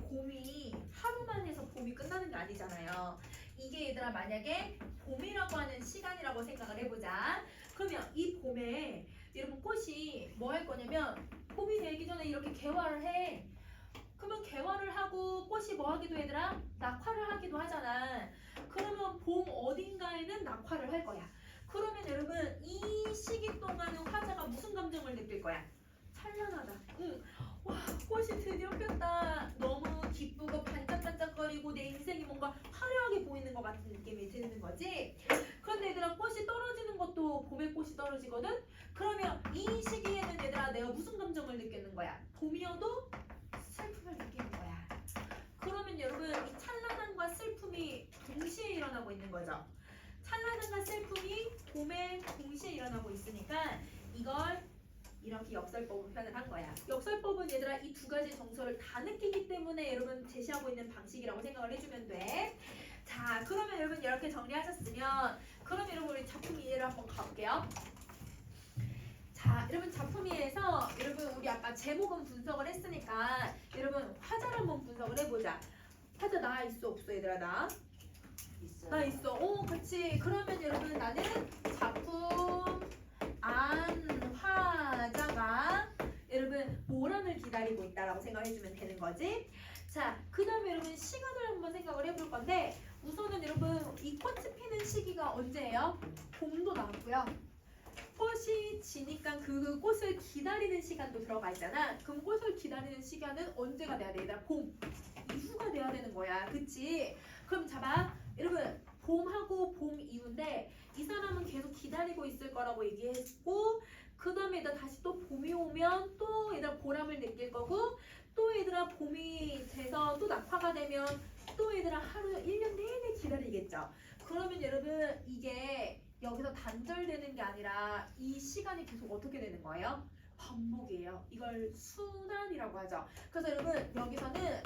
봄이 하루만 해서 봄이 끝나는 게 아니잖아요. 이게 얘들아 만약에 봄이라고 하는 시간이라고 생각을 해보자. 그러면 이 봄에 여러분 꽃이 뭐 할 거냐면 봄이 되기 전에 이렇게 개화를 해. 그러면 개화를 하고 꽃이 뭐 하기도 얘들아? 낙화를 하기도 하잖아. 그러면 봄 어딘가에는 낙화를 할 거야. 그러면 여러분 이 시기 동안은 화자가 무슨 감정을 느낄 거야? 찬란하다. 응. 와 꽃이 드디어 폈다. 너무 기쁘고 반짝반짝거리고 내 인생이 뭔가 화려하게 보이는 것 같은 느낌이 드는 거지. 그런데 얘들아 꽃이 떨어지는 것도 봄에 꽃이 떨어지거든. 그러면 이 시기에는 얘들아 내가 무슨 감정을 느끼는 거야? 봄이어도 슬픔을 느끼는 거야. 그러면 여러분 이 찬란함과 슬픔이 동시에 일어나고 있는 거죠. 찬란함과 슬픔이 봄에 동시에 일어나고 있으니까 이걸 이렇게 역설법으로 표현을 한 거야. 역설법은 얘들아 이 두 가지 정서를 다 느끼기 때문에 여러분 제시하고 있는 방식이라고 생각을 해주면 돼. 자 그러면 여러분 이렇게 정리하셨으면 그럼 여러분 우리 작품 이해를 한번 가볼게요. 자 여러분 작품 이해에서 여러분 우리 아까 제목은 분석을 했으니까 여러분 화자를 한번 분석을 해보자. 화자 나 있어 없어 얘들아 나? 나 있어. 오 그치. 그러면 여러분 나는 작품 안화자가 여러분 모란을 기다리고 있다라고 생각해주면 되는 거지. 자 그 다음에 여러분 시간을 한번 생각을 해볼 건데 우선은 여러분 이 꽃이 피는 시기가 언제예요? 봄도 나왔고요. 꽃이 지니까 그 꽃을 기다리는 시간도 들어가 있잖아. 그럼 꽃을 기다리는 시간은 언제가 돼야 돼? 얘들아 봄 이후가 돼야 되는 거야. 그치? 그럼 잡아. 여러분 봄하고 봄 이후인데 이 사람은 계속 기다리고 있을 거라고 얘기했고 그 다음에 얘들아 다시 또 봄이 오면 또 얘들아 보람을 느낄 거고 또 얘들아 봄이 돼서 또 낙화가 되면 또 얘들아 하루 1년 내내 기다리겠죠. 그러면 여러분 이게 여기서 단절되는 게 아니라 이 시간이 계속 어떻게 되는 거예요? 반복이에요. 이걸 순환이라고 하죠. 그래서 여러분 여기서는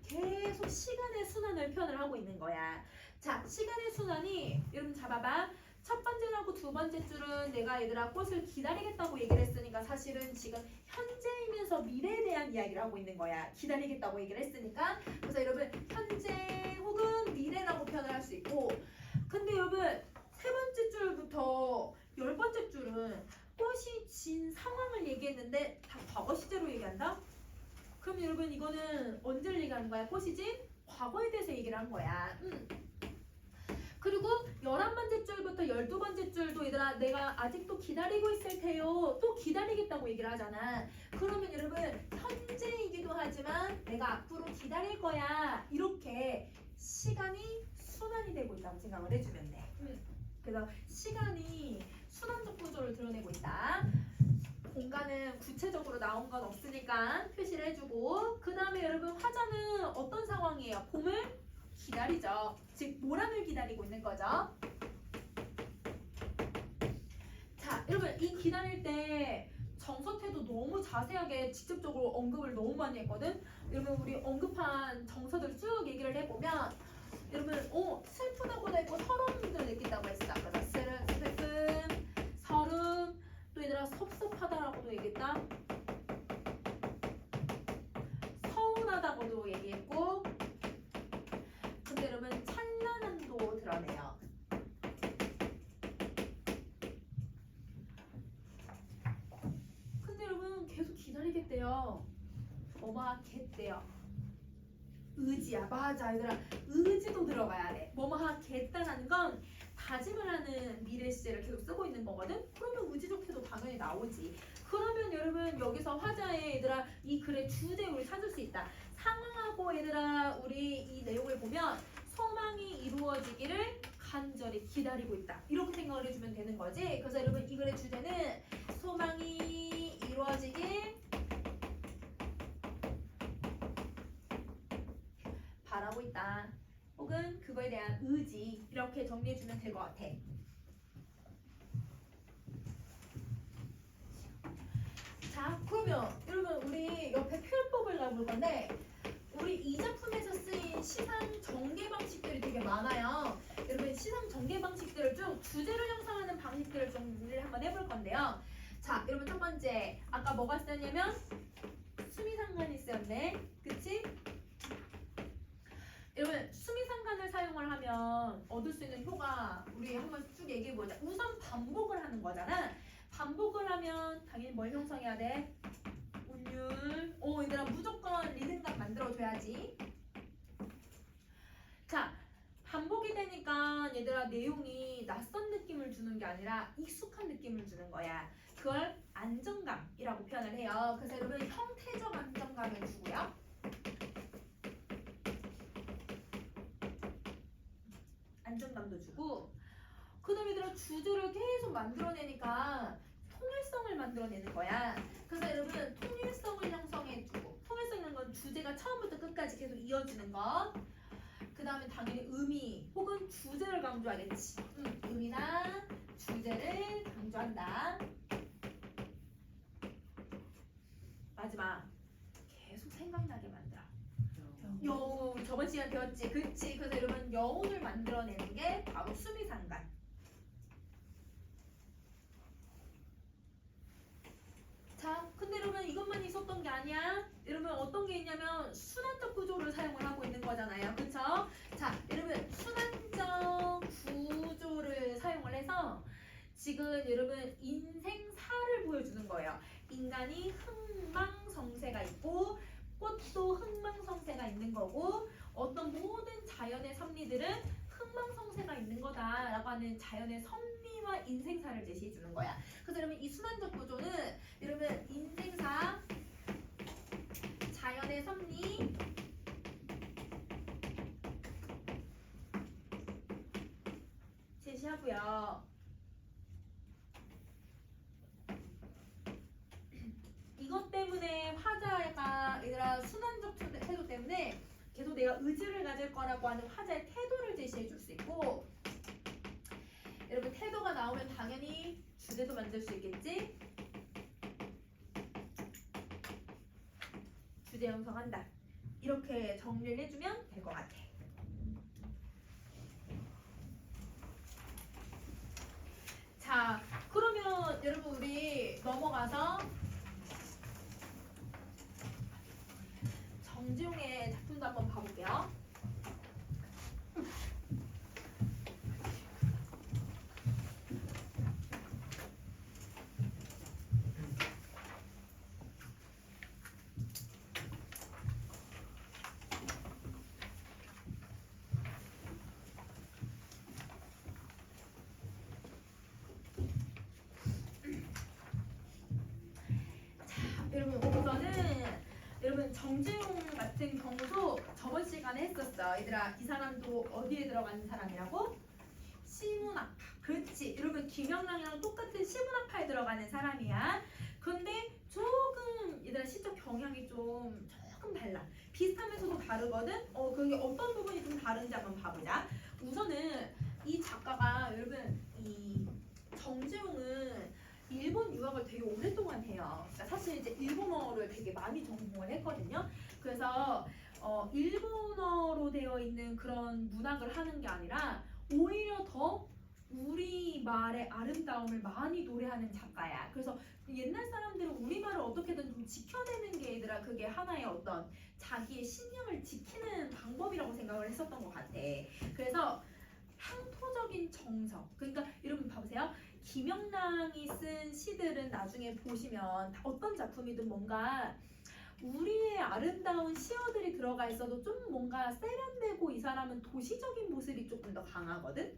계속 시간의 순환을 표현을 하고 있는 거야. 자, 시간의 순환이 여러분 잡아봐. 첫 번째하고 두 번째 줄은 내가 얘들아 꽃을 기다리겠다고 얘기를 했으니까 사실은 지금 현재이면서 미래에 대한 이야기를 하고 있는 거야. 기다리겠다고 얘기를 했으니까. 그래서 여러분 현재 혹은 미래라고 표현을 할 수 있고 근데 여러분 세 번째 줄부터 열 번째 줄은 꽃이 진 상황을 얘기했는데 다 과거 시제로 얘기한다? 그럼 여러분 이거는 언제를 얘기하는 거야? 꽃이 진 과거에 대해서 얘기를 한 거야. 그리고 11번째 줄부터 12번째 줄도 얘들아 내가 아직도 기다리고 있을 테요. 또 기다리겠다고 얘기를 하잖아. 그러면 여러분 현재이기도 하지만 내가 앞으로 기다릴 거야. 이렇게 시간이 순환이 되고 있다고 생각을 해주면 돼. 그래서 시간이 순환적 구조를 드러내고 있다. 공간은 구체적으로 나온 건 없으니까 표시를 해주고 그 다음에 여러분 화자는 어떤 상황이에요? 봄을 기다리죠. 즉 모란을 기다리고 있는 거죠. 자 여러분 이 기다릴 때 정서태도 너무 자세하게 직접적으로 언급을 너무 많이 했거든. 여러분 우리 언급한 정서들 쭉 얘기를 해보면 여러분 슬프다고도 했고 서러움을 느낀다고 했어. 아까 슬픔, 서름, 또 얘들아 섭섭하다라고도 얘기했다. 서운하다고도 얘기했고 근데 여러분 찬란함도 드러내요. 근데 여러분 계속 기다리겠대요. 뭐하겠대요. 의지야. 맞아 얘들아 의지도 들어가야 돼. 뭐하겠다라는 건 다짐을 하는 미래 시제를 계속 쓰고 있는 거거든. 그러면 의지적 태도 당연히 나오지. 그러면 여러분 여기서 화자의 얘들아 이 글의 주제 우리 찾을 수 있다. 상황하고 얘들아 우리 이 내용을 보면 소망이 이루어지기를 간절히 기다리고 있다. 이렇게 생각을 해주면 되는 거지. 그래서 여러분 이 글의 주제는 소망이 이루어지길 바라고 있다. 혹은 그거에 대한 의지 이렇게 정리해주면 될 것 같아. 자, 그러면 여러분 우리 옆에 표현법을 나볼 건데 우리 이 작품에서 쓰인 시상 전개 방식들이 되게 많아요. 여러분 시상 전개 방식들을 쭉 주제를 형성하는 방식들을 정리를 한번 해볼 건데요. 자, 여러분 첫 번째 아까 뭐가 쓰였냐면 수미상관이 쓰였네. 그치? 여러분 수미상관을 사용을 하면 얻을 수 있는 효과 우리 한번 쭉 얘기해보자. 우선 반복을 하는 거잖아. 반복을 하면 당연히 뭘 형성해야 돼? 운율. 얘들아 무조건 리듬감 만들어줘야지. 자, 반복이 되니까 얘들아 내용이 낯선 느낌을 주는 게 아니라 익숙한 느낌을 주는 거야. 그걸 안정감이라고 표현을 해요. 그래서 여러분 형태적 안정감을 주고요. 안정감도 주고 그 다음에 얘들아 주제를 계속 만들어내니까 통일성을 만들어내는 거야. 그래서 여러분 통일성을 형성해주고 통일성이라는 건 주제가 처음부터 끝까지 계속 이어지는 것. 그 다음에 당연히 의미 혹은 주제를 강조하겠지. 의미나 주제를 강조한다. 마지막 계속 생각나게 만들어. 여운 저번 시간 배웠지? 그치? 그래서 여러분 여운을 만들어내는 게 바로 수미상관. 자, 근데 여러분 이것만 있었던 게 아니야. 여러분 어떤 게 있냐면 순환적 구조를 사용을 하고 있는 거잖아요. 그쵸? 자, 여러분 순환적 구조를 사용을 해서 지금 여러분 인생사를 보여주는 거예요. 인간이 흥망성쇠가 있고 꽃도 흥망성쇠가 있는 거고 어떤 모든 자연의 섭리들은 흥망성쇠가 있는 거다라고 하는 자연의 섭리와 인생사를 제시해 주는 거야. 그래서 여러분 이 순환적 구조는 여러분 인생사, 자연의 섭리, 제시하고요. 이것 때문에 화자가 얘들아 순환적 태도 때문에 계속 내가 의지를 가질 거라고 하는 화자의 태도를 제시해 줄 수 있고 여러분 태도가 나오면 당연히 주제도 만들 수 있겠지? 주제 형성한다. 이렇게 정리를 해주면 될 것 같아. 자, 그러면 여러분 우리 넘어가서 정지용의 작품도 한번 봐볼게요. 여러분 정지용 같은 경우도 저번 시간에 했었어. 얘들아 이 사람도 어디에 들어가는 사람이라고? 시문학파. 그렇지. 여러분 김영란이랑 똑같은 시문학파에 들어가는 사람이야. 근데 조금 얘들아 시적 경향이 조금 달라. 비슷하면서도 다르거든. 그게 어떤 부분이 좀 다른지 한번 봐보자. 우선은 이 작가가 여러분 이 정지용은 일본 유학을 되게 오랫동안 해요. 그러니까 사실 이제 일본어를 되게 많이 전공을 했거든요. 그래서 일본어로 되어 있는 그런 문학을 하는 게 아니라 오히려 더 우리 말의 아름다움을 많이 노래하는 작가야. 그래서 옛날 사람들은 우리말을 어떻게든 좀 지켜내는 게 얘들아 그게 하나의 어떤 자기의 신념을 지키는 방법이라고 생각을 했었던 것 같아. 그래서 향토적인 정성. 그러니까 여러분 봐보세요. 김영란이 쓴 시들은 나중에 보시면 어떤 작품이든 뭔가 우리의 아름다운 시어들이 들어가 있어도 좀 뭔가 세련되고 이 사람은 도시적인 모습이 조금 더 강하거든.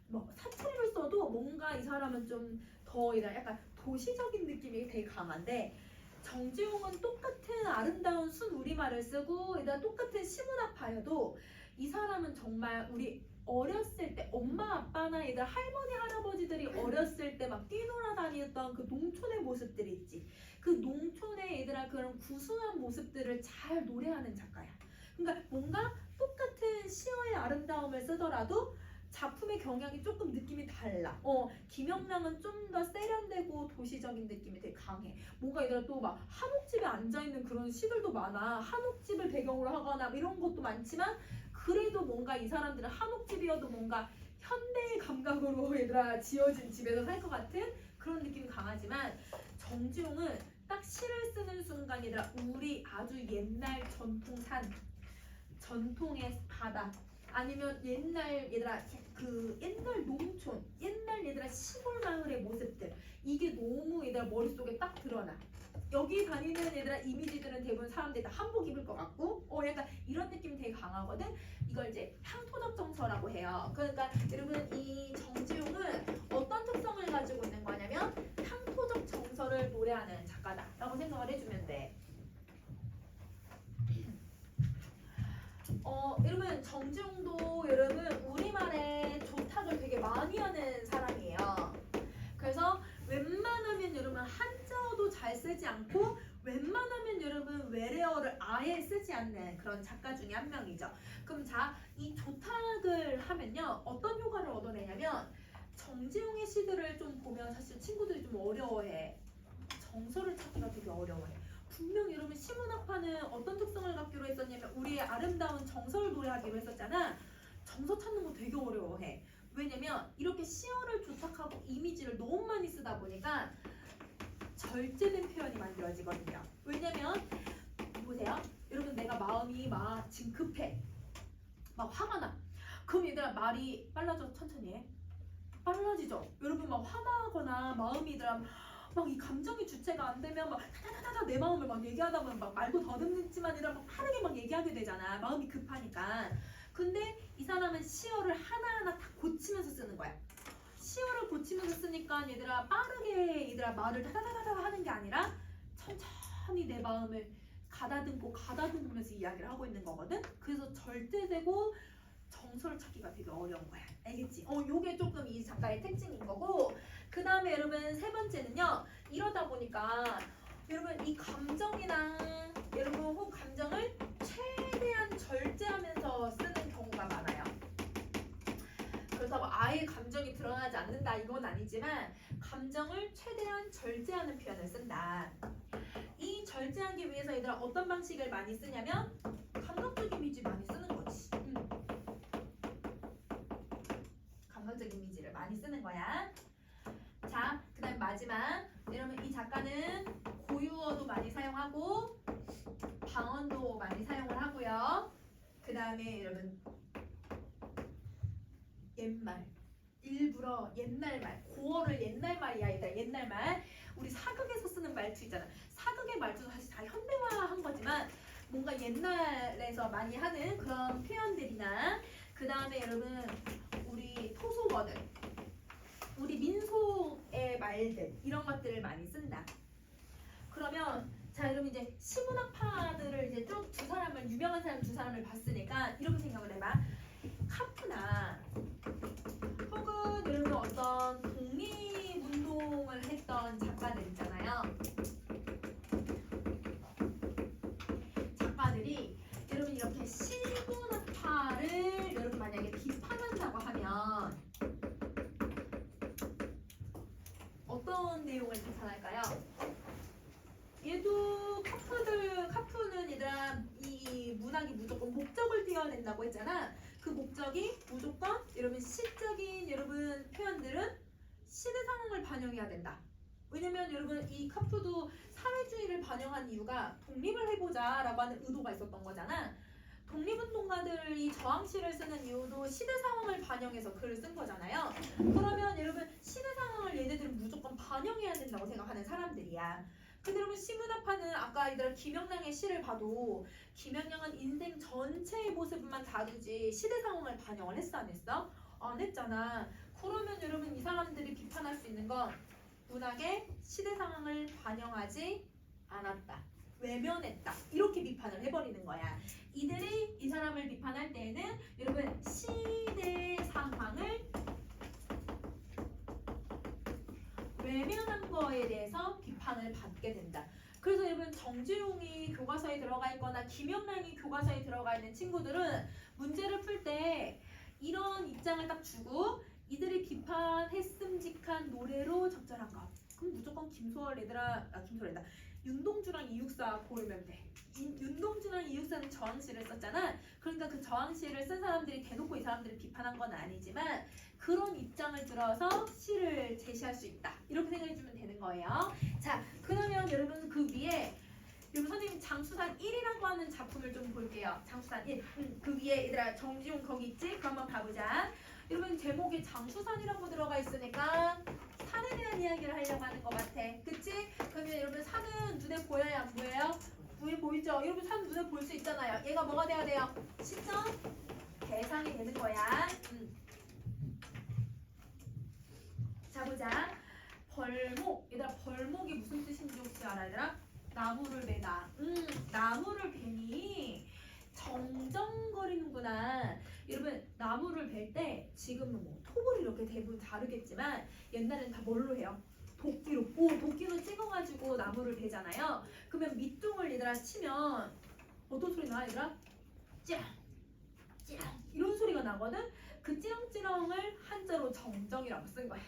뭐 사투리를 써도 뭔가 이 사람은 좀 더 약간 도시적인 느낌이 되게 강한데 정지용은 똑같은 아름다운 순 우리말을 쓰고 일단 똑같은 시문학파여도 이 사람은 정말 우리 어렸을 때 엄마 아빠나 얘들 할머니 할아버지들이 어렸을 때 막 뛰놀아다녔던 그 농촌의 모습들 있지. 그 농촌의 얘들아 그런 구수한 모습들을 잘 노래하는 작가야. 그러니까 뭔가 똑같은 시어의 아름다움을 쓰더라도 작품의 경향이 조금 느낌이 달라. 김영랑은 좀 더 세련되고 도시적인 느낌이 되게 강해. 뭔가 얘들아 또 막 한옥집에 앉아있는 그런 시들도 많아. 한옥집을 배경으로 하거나 이런 것도 많지만 그래도 뭔가 이 사람들은 한옥집이어도 뭔가 현대의 감각으로 얘들아 지어진 집에서 살 것 같은 그런 느낌이 강하지만 정지용은 딱 시를 쓰는 순간 얘들아 우리 아주 옛날 전통산 전통의 바다 아니면 옛날 얘들아 그 옛날 농촌 옛날 얘들아 시골 마을의 모습들 이게 너무 얘들아 머릿속에 딱 드러나. 여기 다니는 얘들아 이미지들은 대부분 사람들이 다 한복 입을 것 같고 약간 이런 느낌이 되게 강하거든. 이걸 이제 향토적 정서라고 해요. 그러니까 여러분 이 정지용은 어떤 특성을 가지고 있는 거냐면 향토적 정서를 노래하는 작가다라고 생각을 해주면 돼. 여러분 정지용도 여러분 우리말에 조탁을 되게 많이 하는 사람이에요. 그래서 웬만하면 여러분 한자어도 잘 쓰지 않고 웬만하면 여러분 외래어를 아예 쓰지 않는 그런 작가 중에 한 명이죠. 그럼 자, 이 조탁을 하면요 어떤 효과를 얻어내냐면 정지용의 시들을 좀 보면 사실 친구들이 좀 어려워해. 정서를 찾기가 되게 어려워해. 분명 여러분 시문학파는 어떤 특성을 갖기로 했었냐면 우리의 아름다운 정서를 노래하기로 했었잖아. 정서 찾는 거 되게 어려워해. 왜냐면 이렇게 시어를 조탁하고 이미지를 너무 많이 쓰다 보니까 절제된 표현이 만들어지거든요. 왜냐면 보세요. 여러분 내가 마음이 막 지금 급해. 막 화가 나. 그럼 얘들아 말이 빨라져 천천히 해. 빨라지죠. 여러분 막 화나거나 마음이 얘들아 막 이 감정이 주체가 안 되면 막 타타타타 내 마음을 막 얘기하다 보면 막 말도 더듬지만 아니라 막 빠르게 막 얘기하게 되잖아. 마음이 급하니까. 근데 이 사람은 시어를 하나하나 다 고치면서 쓰는 거야. 시어를 고치면서 쓰니까 얘들아 빠르게 얘들아 말을 타타타타 하는 게 아니라 천천히 내 마음을 가다듬으면서 이야기를 하고 있는 거거든. 그래서 절제되고 정서를 찾기가 되게 어려운 거야. 알겠지? 요게 조금 이 작가의 특징인 거고 그 다음에 여러분 세 번째는요. 이러다 보니까 여러분 이 감정이랑 여러분 혹 감정을 최대한 절제하면서 쓰는 경우가 많아요. 그래서 뭐 아예 감정이 드러나지 않는다 이건 아니지만 감정을 최대한 절제하는 표현을 쓴다. 이 절제하기 위해서 얘들아 어떤 방식을 많이 쓰냐면 감각적 이미지 많이 쓰는 거지. 감각적 이미지를 많이 쓰는 거야. 자, 그 다음 마지막 여러분 이 작가는 고유어도 많이 사용하고 방언도 많이 사용을 하고요. 그 다음에 여러분 옛말 일부러 옛날 말 고어를 옛날 말이야 얘들아 옛날 말 우리 사극에서 쓰는 말투 있잖아. 사극의 말투도 사실 다 현대화한 거지만 뭔가 옛날에서 많이 하는 그런 표현들이나 그 다음에 여러분 우리 토속어들 우리 민속의 말들 이런 것들을 많이 쓴다. 그러면 자 여러분 이제 시문학파들을 이제 쭉 두 사람을 유명한 사람 두 사람을 봤으니까 이렇게 생각을 해봐. 카프나 혹은 여러분 어떤 독립운동을 했던 작가들 있잖아요. 작가들이 여러분 이렇게 시문학파를 여러분 만약에 비판한다고 하면 어떤 내용을 비판할까요? 얘도 카프는 얘들아 이 문학이 무조건 목적을 띄어낸다고 했잖아. 그 목적이 무조건 여러분 시적인 여러분 표현들은 시대 상황을 반영해야 된다. 왜냐면 여러분 이 카프도 사회주의를 반영한 이유가 독립을 해보자 라고 하는 의도가 있었던 거잖아. 독립운동가들이 저항시를 쓰는 이유도 시대 상황을 반영해서 글을 쓴 거잖아요. 그러면 여러분 시대 상황을 얘네들은 무조건 반영해야 된다고 생각하는 사람들이야. 근데 여러분 시문학파는 아까 얘들아 김영랑의 시를 봐도 김영랑은 인생 전체의 모습만 다루지 시대 상황을 반영을 했어 안 했어? 안 했잖아. 그러면 여러분 이 사람들이 비판할 수 있는 건 문학의 시대 상황을 반영하지 않았다. 외면했다. 이렇게 비판을 해버리는 거야. 이들이 이 사람을 비판할 때에는 여러분 시대의 거에 대해서 비판을 받게 된다. 그래서 여러분 정지용이 교과서에 들어가 있거나 김연랑이 교과서에 들어가 있는 친구들은 문제를 풀 때 이런 입장을 딱 주고 이들이 비판했음직한 노래로 적절한 것. 그럼 무조건 김소월 얘들아, 김소월이다. 윤동주랑 이육사 고르면 돼. 윤동주랑 이육사는 저항시를 썼잖아. 그러니까 그 저항시를 쓴 사람들이 대놓고 이 사람들을 비판한 건 아니지만 그런 입장을 들어서 시를 제시할 수 있다. 이렇게 생각해주면 되는 거예요. 자, 그러면 여러분 그 위에 여러분 선생님 장수산 1이라고 하는 작품을 좀 볼게요. 장수산 1. 그 위에 얘들아 정지용 거기 있지? 그거 한번 봐보자. 여러분 제목에 장수산이라고 들어가 있으니까 산에 대한 이야기를 하려고 하는 것 같아. 그치? 그러면 여러분 산은 눈에 보여요? 안 보여요? 눈에 보이죠? 여러분 산 눈에 볼 수 있잖아요. 얘가 뭐가 돼야 돼요? 시점 대상이 되는 거야. 자 보자. 벌목. 얘들아 벌목이 무슨 뜻인지 혹시 알아 얘들아? 나무를 베다. 나무를 베니 정정거리는구나. 여러분 나무를 벨 때 지금은 뭐 톱을 이렇게 대부분 다르겠지만 옛날엔 다 뭘로 해요? 도끼로. 도끼로 찍어가지고 나무를 베잖아요. 그러면 밑둥을 얘들아 치면 어떤 소리 나 얘들아? 찌랑 찌랑 이런 소리가 나거든. 그 찌렁찌렁을 한자로 정정이라고 쓴 거야.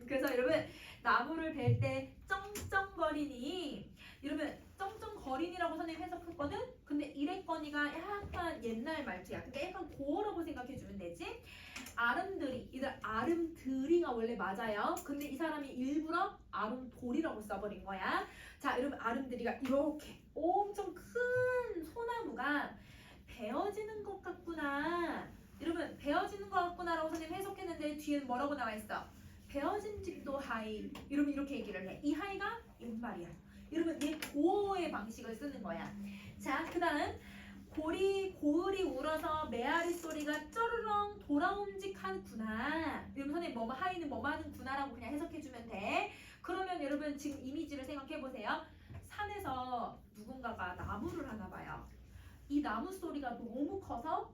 그래서 여러분 나무를 벨 때 쩡쩡거리니 여러분 쩡쩡거리니라고 선생님 해석했거든. 근데 이랬거니가 약간 옛날 말투야. 그러니까 약간 고어라고 생각해주면 되지. 아름드리 이들 아름드리가 원래 맞아요. 근데 이 사람이 일부러 아름돌이라고 써버린 거야. 자 여러분 아름드리가 이렇게 엄청 큰 소나무가 베어지는 것 같구나. 여러분 베어지는 것 같구나라고 선생님 해석했는데 뒤에는 뭐라고 나와 있어? 베어진 집도 하이. 여러분 이렇게 얘기를 해. 이 하이가 연말이야. 여러분 얘 고어의 방식을 쓰는 거야. 자 그다음 고을이 울어서 메아리 소리가 쩌르렁 돌아옴직하구나. 여러분 선생님 뭐뭐 하이는 뭐뭐 하는구나라고 그냥 해석해주면 돼. 그러면 여러분 지금 이미지를 생각해보세요. 산에서 누군가가 나무를 하나 봐요. 이 나무 소리가 너무 커서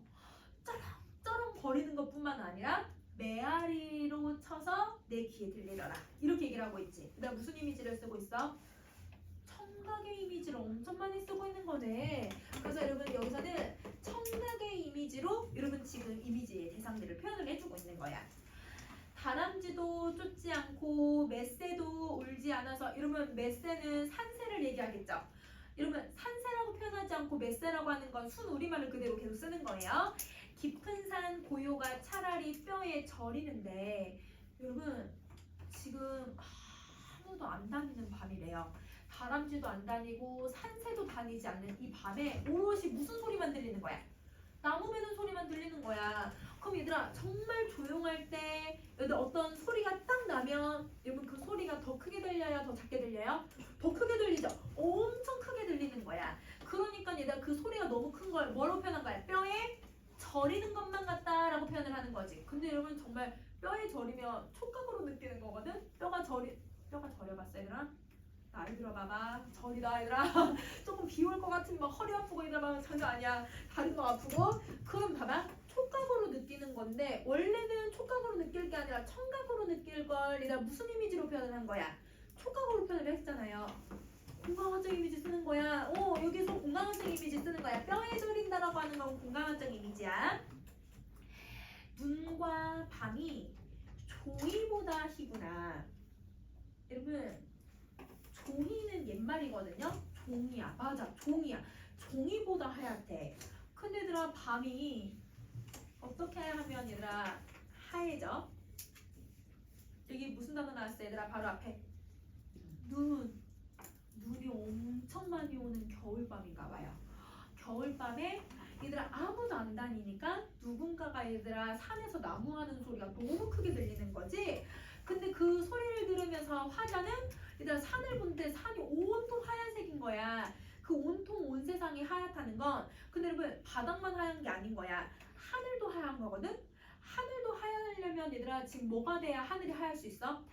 쩌렁쩌렁 거리는 것뿐만 아니라 메아리로 쳐서 내 귀에 들리더라. 이렇게 얘기를 하고 있지. 그다음 무슨 이미지를 쓰고 있어? 청각의 이미지를 엄청 많이 쓰고 있는 거네. 그래서 여러분 여기서는 청각의 이미지로 여러분 지금 이미지의 대상들을 표현을 해주고 있는 거야. 다람쥐도 쫓지 않고 맷새도 울지 않아서 여러분 맷새는 산새를 얘기하겠죠. 여러분 산새라고 표현하지 않고 맷새라고 하는 건 순우리말을 그대로 계속 쓰는 거예요. 깊은 산 고요가 차라리 뼈에 저리는데 여러분 지금 아무도 안 다니는 밤이래요. 다람쥐도 안 다니고 산새도 다니지 않는 이 밤에 오롯이 무슨 소리만 들리는 거야? 나무 베는 소리만 들리는 거야. 그럼 얘들아 정말 조용할 때 여기 어떤 소리가 딱 나면 여러분 그 소리가 더 크게 들려요? 더 작게 들려요? 더 크게 들리죠? 엄청 크게 들리는 거야. 그러니까 얘들아 그 소리가 너무 큰 걸 뭐로 표현한 거야? 뼈에 저리는 것만 같다라고 표현을 하는 거지. 근데 여러분 정말 뼈에 저리면 촉각으로 느끼는 거거든? 뼈가 저려봤어 얘들아? 나이 들어봐봐. 저리다 얘들아. 조금 비 올 것 같으면 막 허리 아프고 이러면 장난 아니야. 다리도 아프고. 그럼 봐봐. 촉각으로 느끼는 건데 원래는 촉각으로 느낄 게 아니라 청각으로 느낄 걸 얘들아 무슨 이미지로 표현을 한 거야? 촉각으로 표현을 했잖아요. 공감한적 이미지 쓰는 거야. 여기서 공감한적 이미지 쓰는 거야. 뼈에 저린다라고 하는 건 공감한적 이미지야. 눈과 밤이 종이보다 희구나. 여러분 종이는 옛말이거든요. 종이야. 맞아. 종이야. 종이보다 하얗대. 근데 얘들아 밤이 어떻게 하면 얘들아 하얘져? 여기 무슨 단어 나왔어 얘들아? 바로 앞에 눈이 엄청 많이 오는 겨울밤인가 봐요. 겨울밤에 얘들아 아무도 안 다니니까 누군가가 얘들아 산에서 나무하는 소리가 너무 크게 들리는 거지. 근데 그 소리를 들으면서 화자는 얘들아 산을 보는데 산이 온통 하얀색인 거야. 그 온통 온 세상이 하얗다는 건 근데 여러분 바닥만 하얀 게 아닌 거야. 하늘도 하얀 거거든. 하늘도 하얘려면 얘들아 지금 뭐가 돼야 하늘이 하얄 수 있어?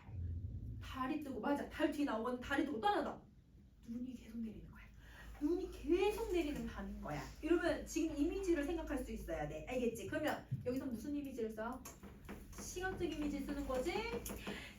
달이 뜨고. 맞아. 달 뒤에 나오거든. 달이 뜨고 또 하나 더 눈이 계속 내리는 거야. 눈이 계속 내리는 밤인 거야. 여러분 지금 이미지를 생각할 수 있어야 돼. 알겠지? 그러면 여기서 무슨 이미지를 써? 시각적 이미지 쓰는 거지.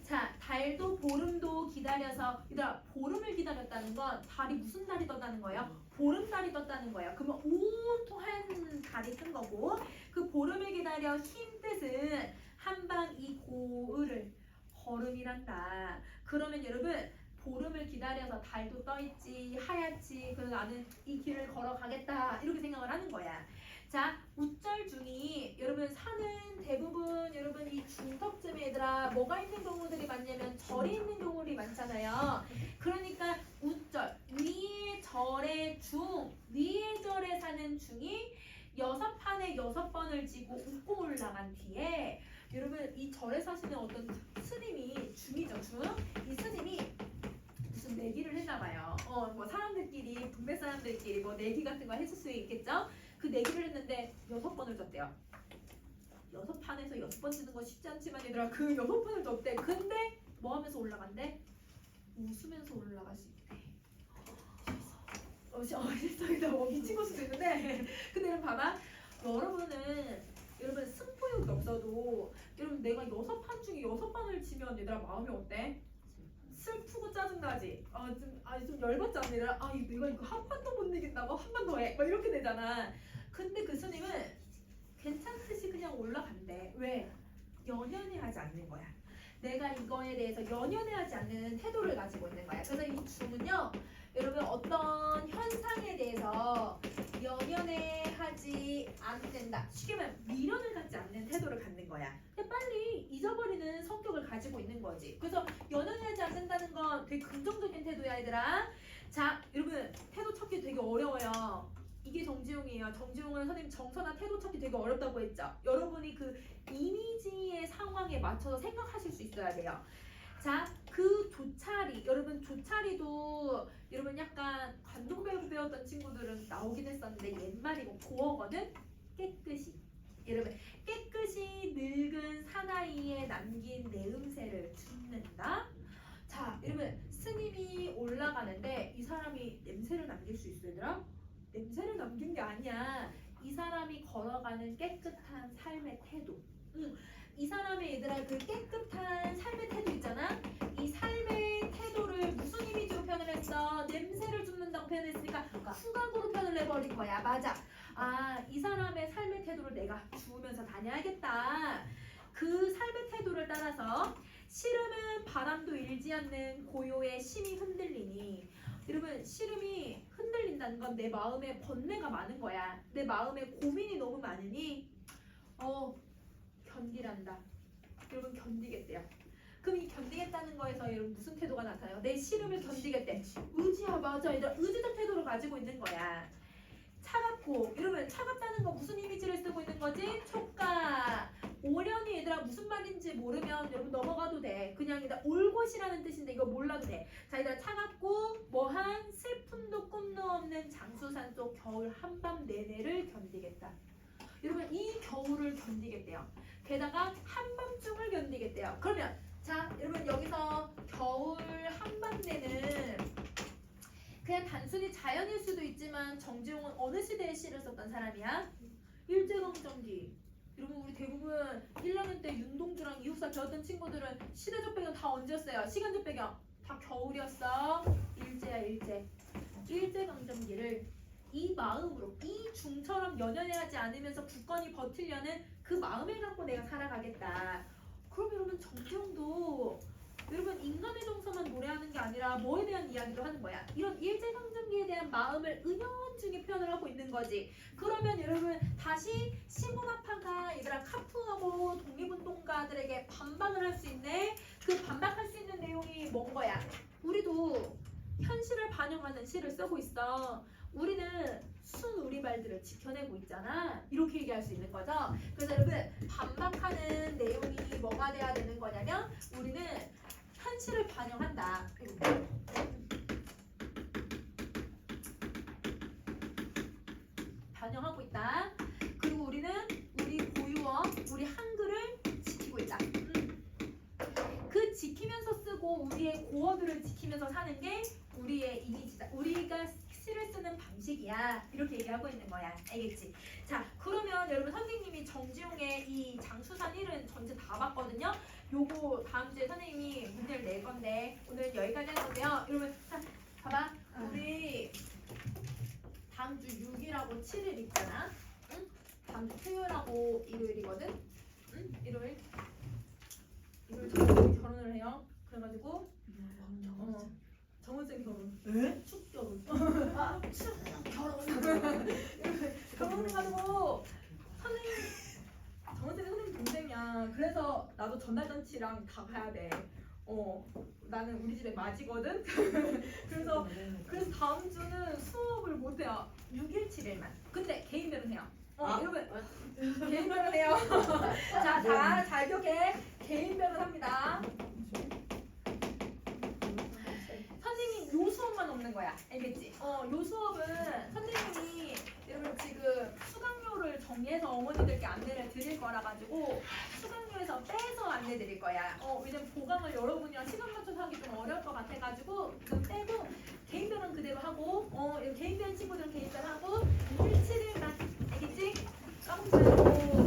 자, 달도 보름도 기다려서, 얘들아, 보름을 기다렸다는 건 달이 무슨 달이 떴다는 거예요? 보름달이 떴다는 거예요. 그러면 온통 한 달이 뜬 거고, 그 보름을 기다려 흰 뜻은 한방 이 고을을 걸음이란다. 그러면 여러분, 보름을 기다려서 달도 떠있지, 하얗지, 그래서 나는 이 길을 걸어가겠다, 이렇게 생각을 하는 거야. 자, 우절중이 여러분 사는 대부분 여러분 이 중턱쯤에 얘들아 뭐가 있는 경우들이 많냐면 절이 있는 경우들이 많잖아요. 그러니까 우절, 위의 절의 중, 위의 절에 사는 중이 6판에 6번을 지고 웃고 올라간 뒤에 여러분 이 절에 사시는 어떤 스님이 중이죠, 중. 이 스님이 무슨 내기를 했나봐요. 뭐 사람들끼리, 동네 사람들끼리 뭐 내기 같은 거 했을 수 있겠죠? 그 내기를 했는데 6번을 졌대요. 6판에서 6번 치는 건 쉽지 않지만 얘들아 그 6번을 졌대. 근데 뭐 하면서 올라간대? 웃으면서 올라갈 수 있대. 실성이다. 미친 걸 수도 있는데 근데 여러분 봐봐. 여러분 승부욕이 없어도 여러분 내가 6판 중에 6판을 치면 얘들아 마음이 어때? 슬프고 짜증나지. 좀 열받지 않니? 내가 이거 한 판도 못 이긴다고 한 판 더 해. 막 이렇게 되잖아. 근데 그 스님은 괜찮듯이 그냥 올라간대. 왜? 연연해 하지 않는 거야. 내가 이거에 대해서 연연해 하지 않는 태도를 가지고 있는 거야. 그래서 이 중은요, 여러분 어떤 현상에 대해서 연연해 하지 않는다. 쉽게 말하면 미련을 갖지 않는 태도를 갖는 거야. 그냥 빨리 잊어버리는 성격을 가지고 있는 거지. 그래서 연연해 하지 않는다는 건 되게 긍정적인 태도야, 얘들아. 자, 여러분 태도 찾기 되게 어려워요. 이게 정지용이에요. 정지용은 선생님 정선한 태도 찾기 되게 어렵다고 했죠. 여러분이 그 이미지의 상황에 맞춰서 생각하실 수 있어야 돼요. 자, 그 조차리, 여러분 조차리도 여러분 약간 관동배우 배웠던 친구들은 나오긴 했었는데 옛말이고 고어거든. 깨끗이. 여러분 깨끗이 늙은 사나이에 남긴 내음새를 줍는다. 자, 여러분 스님이 올라가는데 이 사람이 냄새를 남길 수 있어, 얘들아? 냄새를 남긴 게 아니야. 이 사람이 걸어가는 깨끗한 삶의 태도. 이 사람의 얘들아 그 깨끗한 삶의 태도 있잖아. 이 삶의 태도를 무슨 이미지로 표현을 했어? 냄새를 줍는다고 표현했으니까 후각으로 표현을 해버린 거야. 맞아. 이 사람의 삶의 태도를 내가 주우면서 다녀야겠다. 그 삶의 태도를 따라서 시름은 바람도 일지 않는 고요의 심이 흔들리니. 여러분 시름이 흔들린다는 건 내 마음에 번뇌가 많은 거야. 내 마음에 고민이 너무 많으니 견디란다. 여러분 견디겠대요. 그럼 이 견디겠다는 거에서 여러분 무슨 태도가 나타나요? 내 시름을 견디겠대. 의지야. 맞아. 얘들아 의지적 태도를 가지고 있는 거야. 차갑고, 여러분 차갑다는 거 무슨 이미지를 쓰고 있는 거지? 촉각. 오련이 얘들아 무슨 말인지 모르면 여러분 넘어가도 돼. 그냥 얘들아 올곧이라는 뜻인데 이거 몰라도 돼. 자, 얘들아 차갑고 뭐한 슬픔도 꿈도 없는 장수산 속 겨울 한밤 내내를 견디겠다. 여러분 이 겨울을 견디겠대요. 게다가 한밤중을 견디겠대요. 그러면 자, 여러분 여기서 겨울 한밤 내는 그냥 단순히 자연일 수도 있지만 정지용은 어느 시대에 시를 썼던 사람이야? 일제강점기. 여러분 우리 대부분 1학년 때 윤동주랑 이육사 배웠던 친구들은 시대적 배경 다 언제였어요? 시간적 배경 다 겨울이었어. 일제야 일제. 일제강점기를 이 마음으로 이 중처럼 연연해하지 않으면서 굳건히 버티려는 그 마음을 갖고 내가 살아가겠다. 그럼 여러분 정지용도 여러분 인간의 정서만 노래하는 게 아니라 뭐에 대한 이야기를 하는 거야. 이런 일제강점기에 대한 마음을 은연중에 표현을 하고 있는 거지. 그러면 여러분 다시 시몬아파가 얘들아 카푸하고 독립운동가들에게 반박을 할 수 있네. 그 반박할 수 있는 내용이 뭔 거야? 우리도 현실을 반영하는 시를 쓰고 있어. 우리는 순우리말들을 지켜내고 있잖아. 이렇게 얘기할 수 있는 거죠. 그래서 여러분 반박하는 내용이 뭐가 돼야 되는 거냐면 우리는 현실을 반영한다. 반영하고 있다. 그리고 우리는 우리 고유어, 우리 한글을 지키고 있다. 그 지키면서 쓰고 우리의 고어들을 지키면서 사는 게 우리의 이미지다. 우리가 시를 쓰는 방식이야. 이렇게 얘기하고 있는 거야. 알겠지? 자, 그러면 여러분 선생님이 정지용의 이 장수산 1은 전체 다 봤거든요. 요거 다음 주에 선생님이 문제를 낼 건데 오늘 여기까지 할 건데요. 이러면 자, 봐봐. 우리 다음 주 6일하고 7일 있잖아. 응? 다음 주 토요일하고 일요일이거든. 응? 일요일 결혼을 해요. 그래가지고 정원생 결혼. 에? 축 결혼. 축 결혼. 결혼해가지고 선생님 정원생 선생님 동생이야. 그래서 나도 전달잔치랑 다 가야 돼. 나는 우리 집에 맞이거든. 그래서 다음 주는 수업을 못 해요. 6일 7일만. 근데 개인별은 해요. 여러분 개인별은 해요. 자, 잘 기억해. 개인별은 합니다. 선생님 요 수업만 없는 거야. 알겠지? 요 수업은 선생님이 여러분 지금 수강료를 정리해서 어머니들께 안내를 드릴 거라 가지고 수강료에서 빼서 안내 드릴 거야. 왜냐면 보강을 여러분이랑 시간 맞춰서 하기 좀 어려울 것 같아 가지고 그 빼고 개인별은 그대로 하고 개인별 친구들은 개인별 하고 1, 7일만 알겠지? 까먹지 말고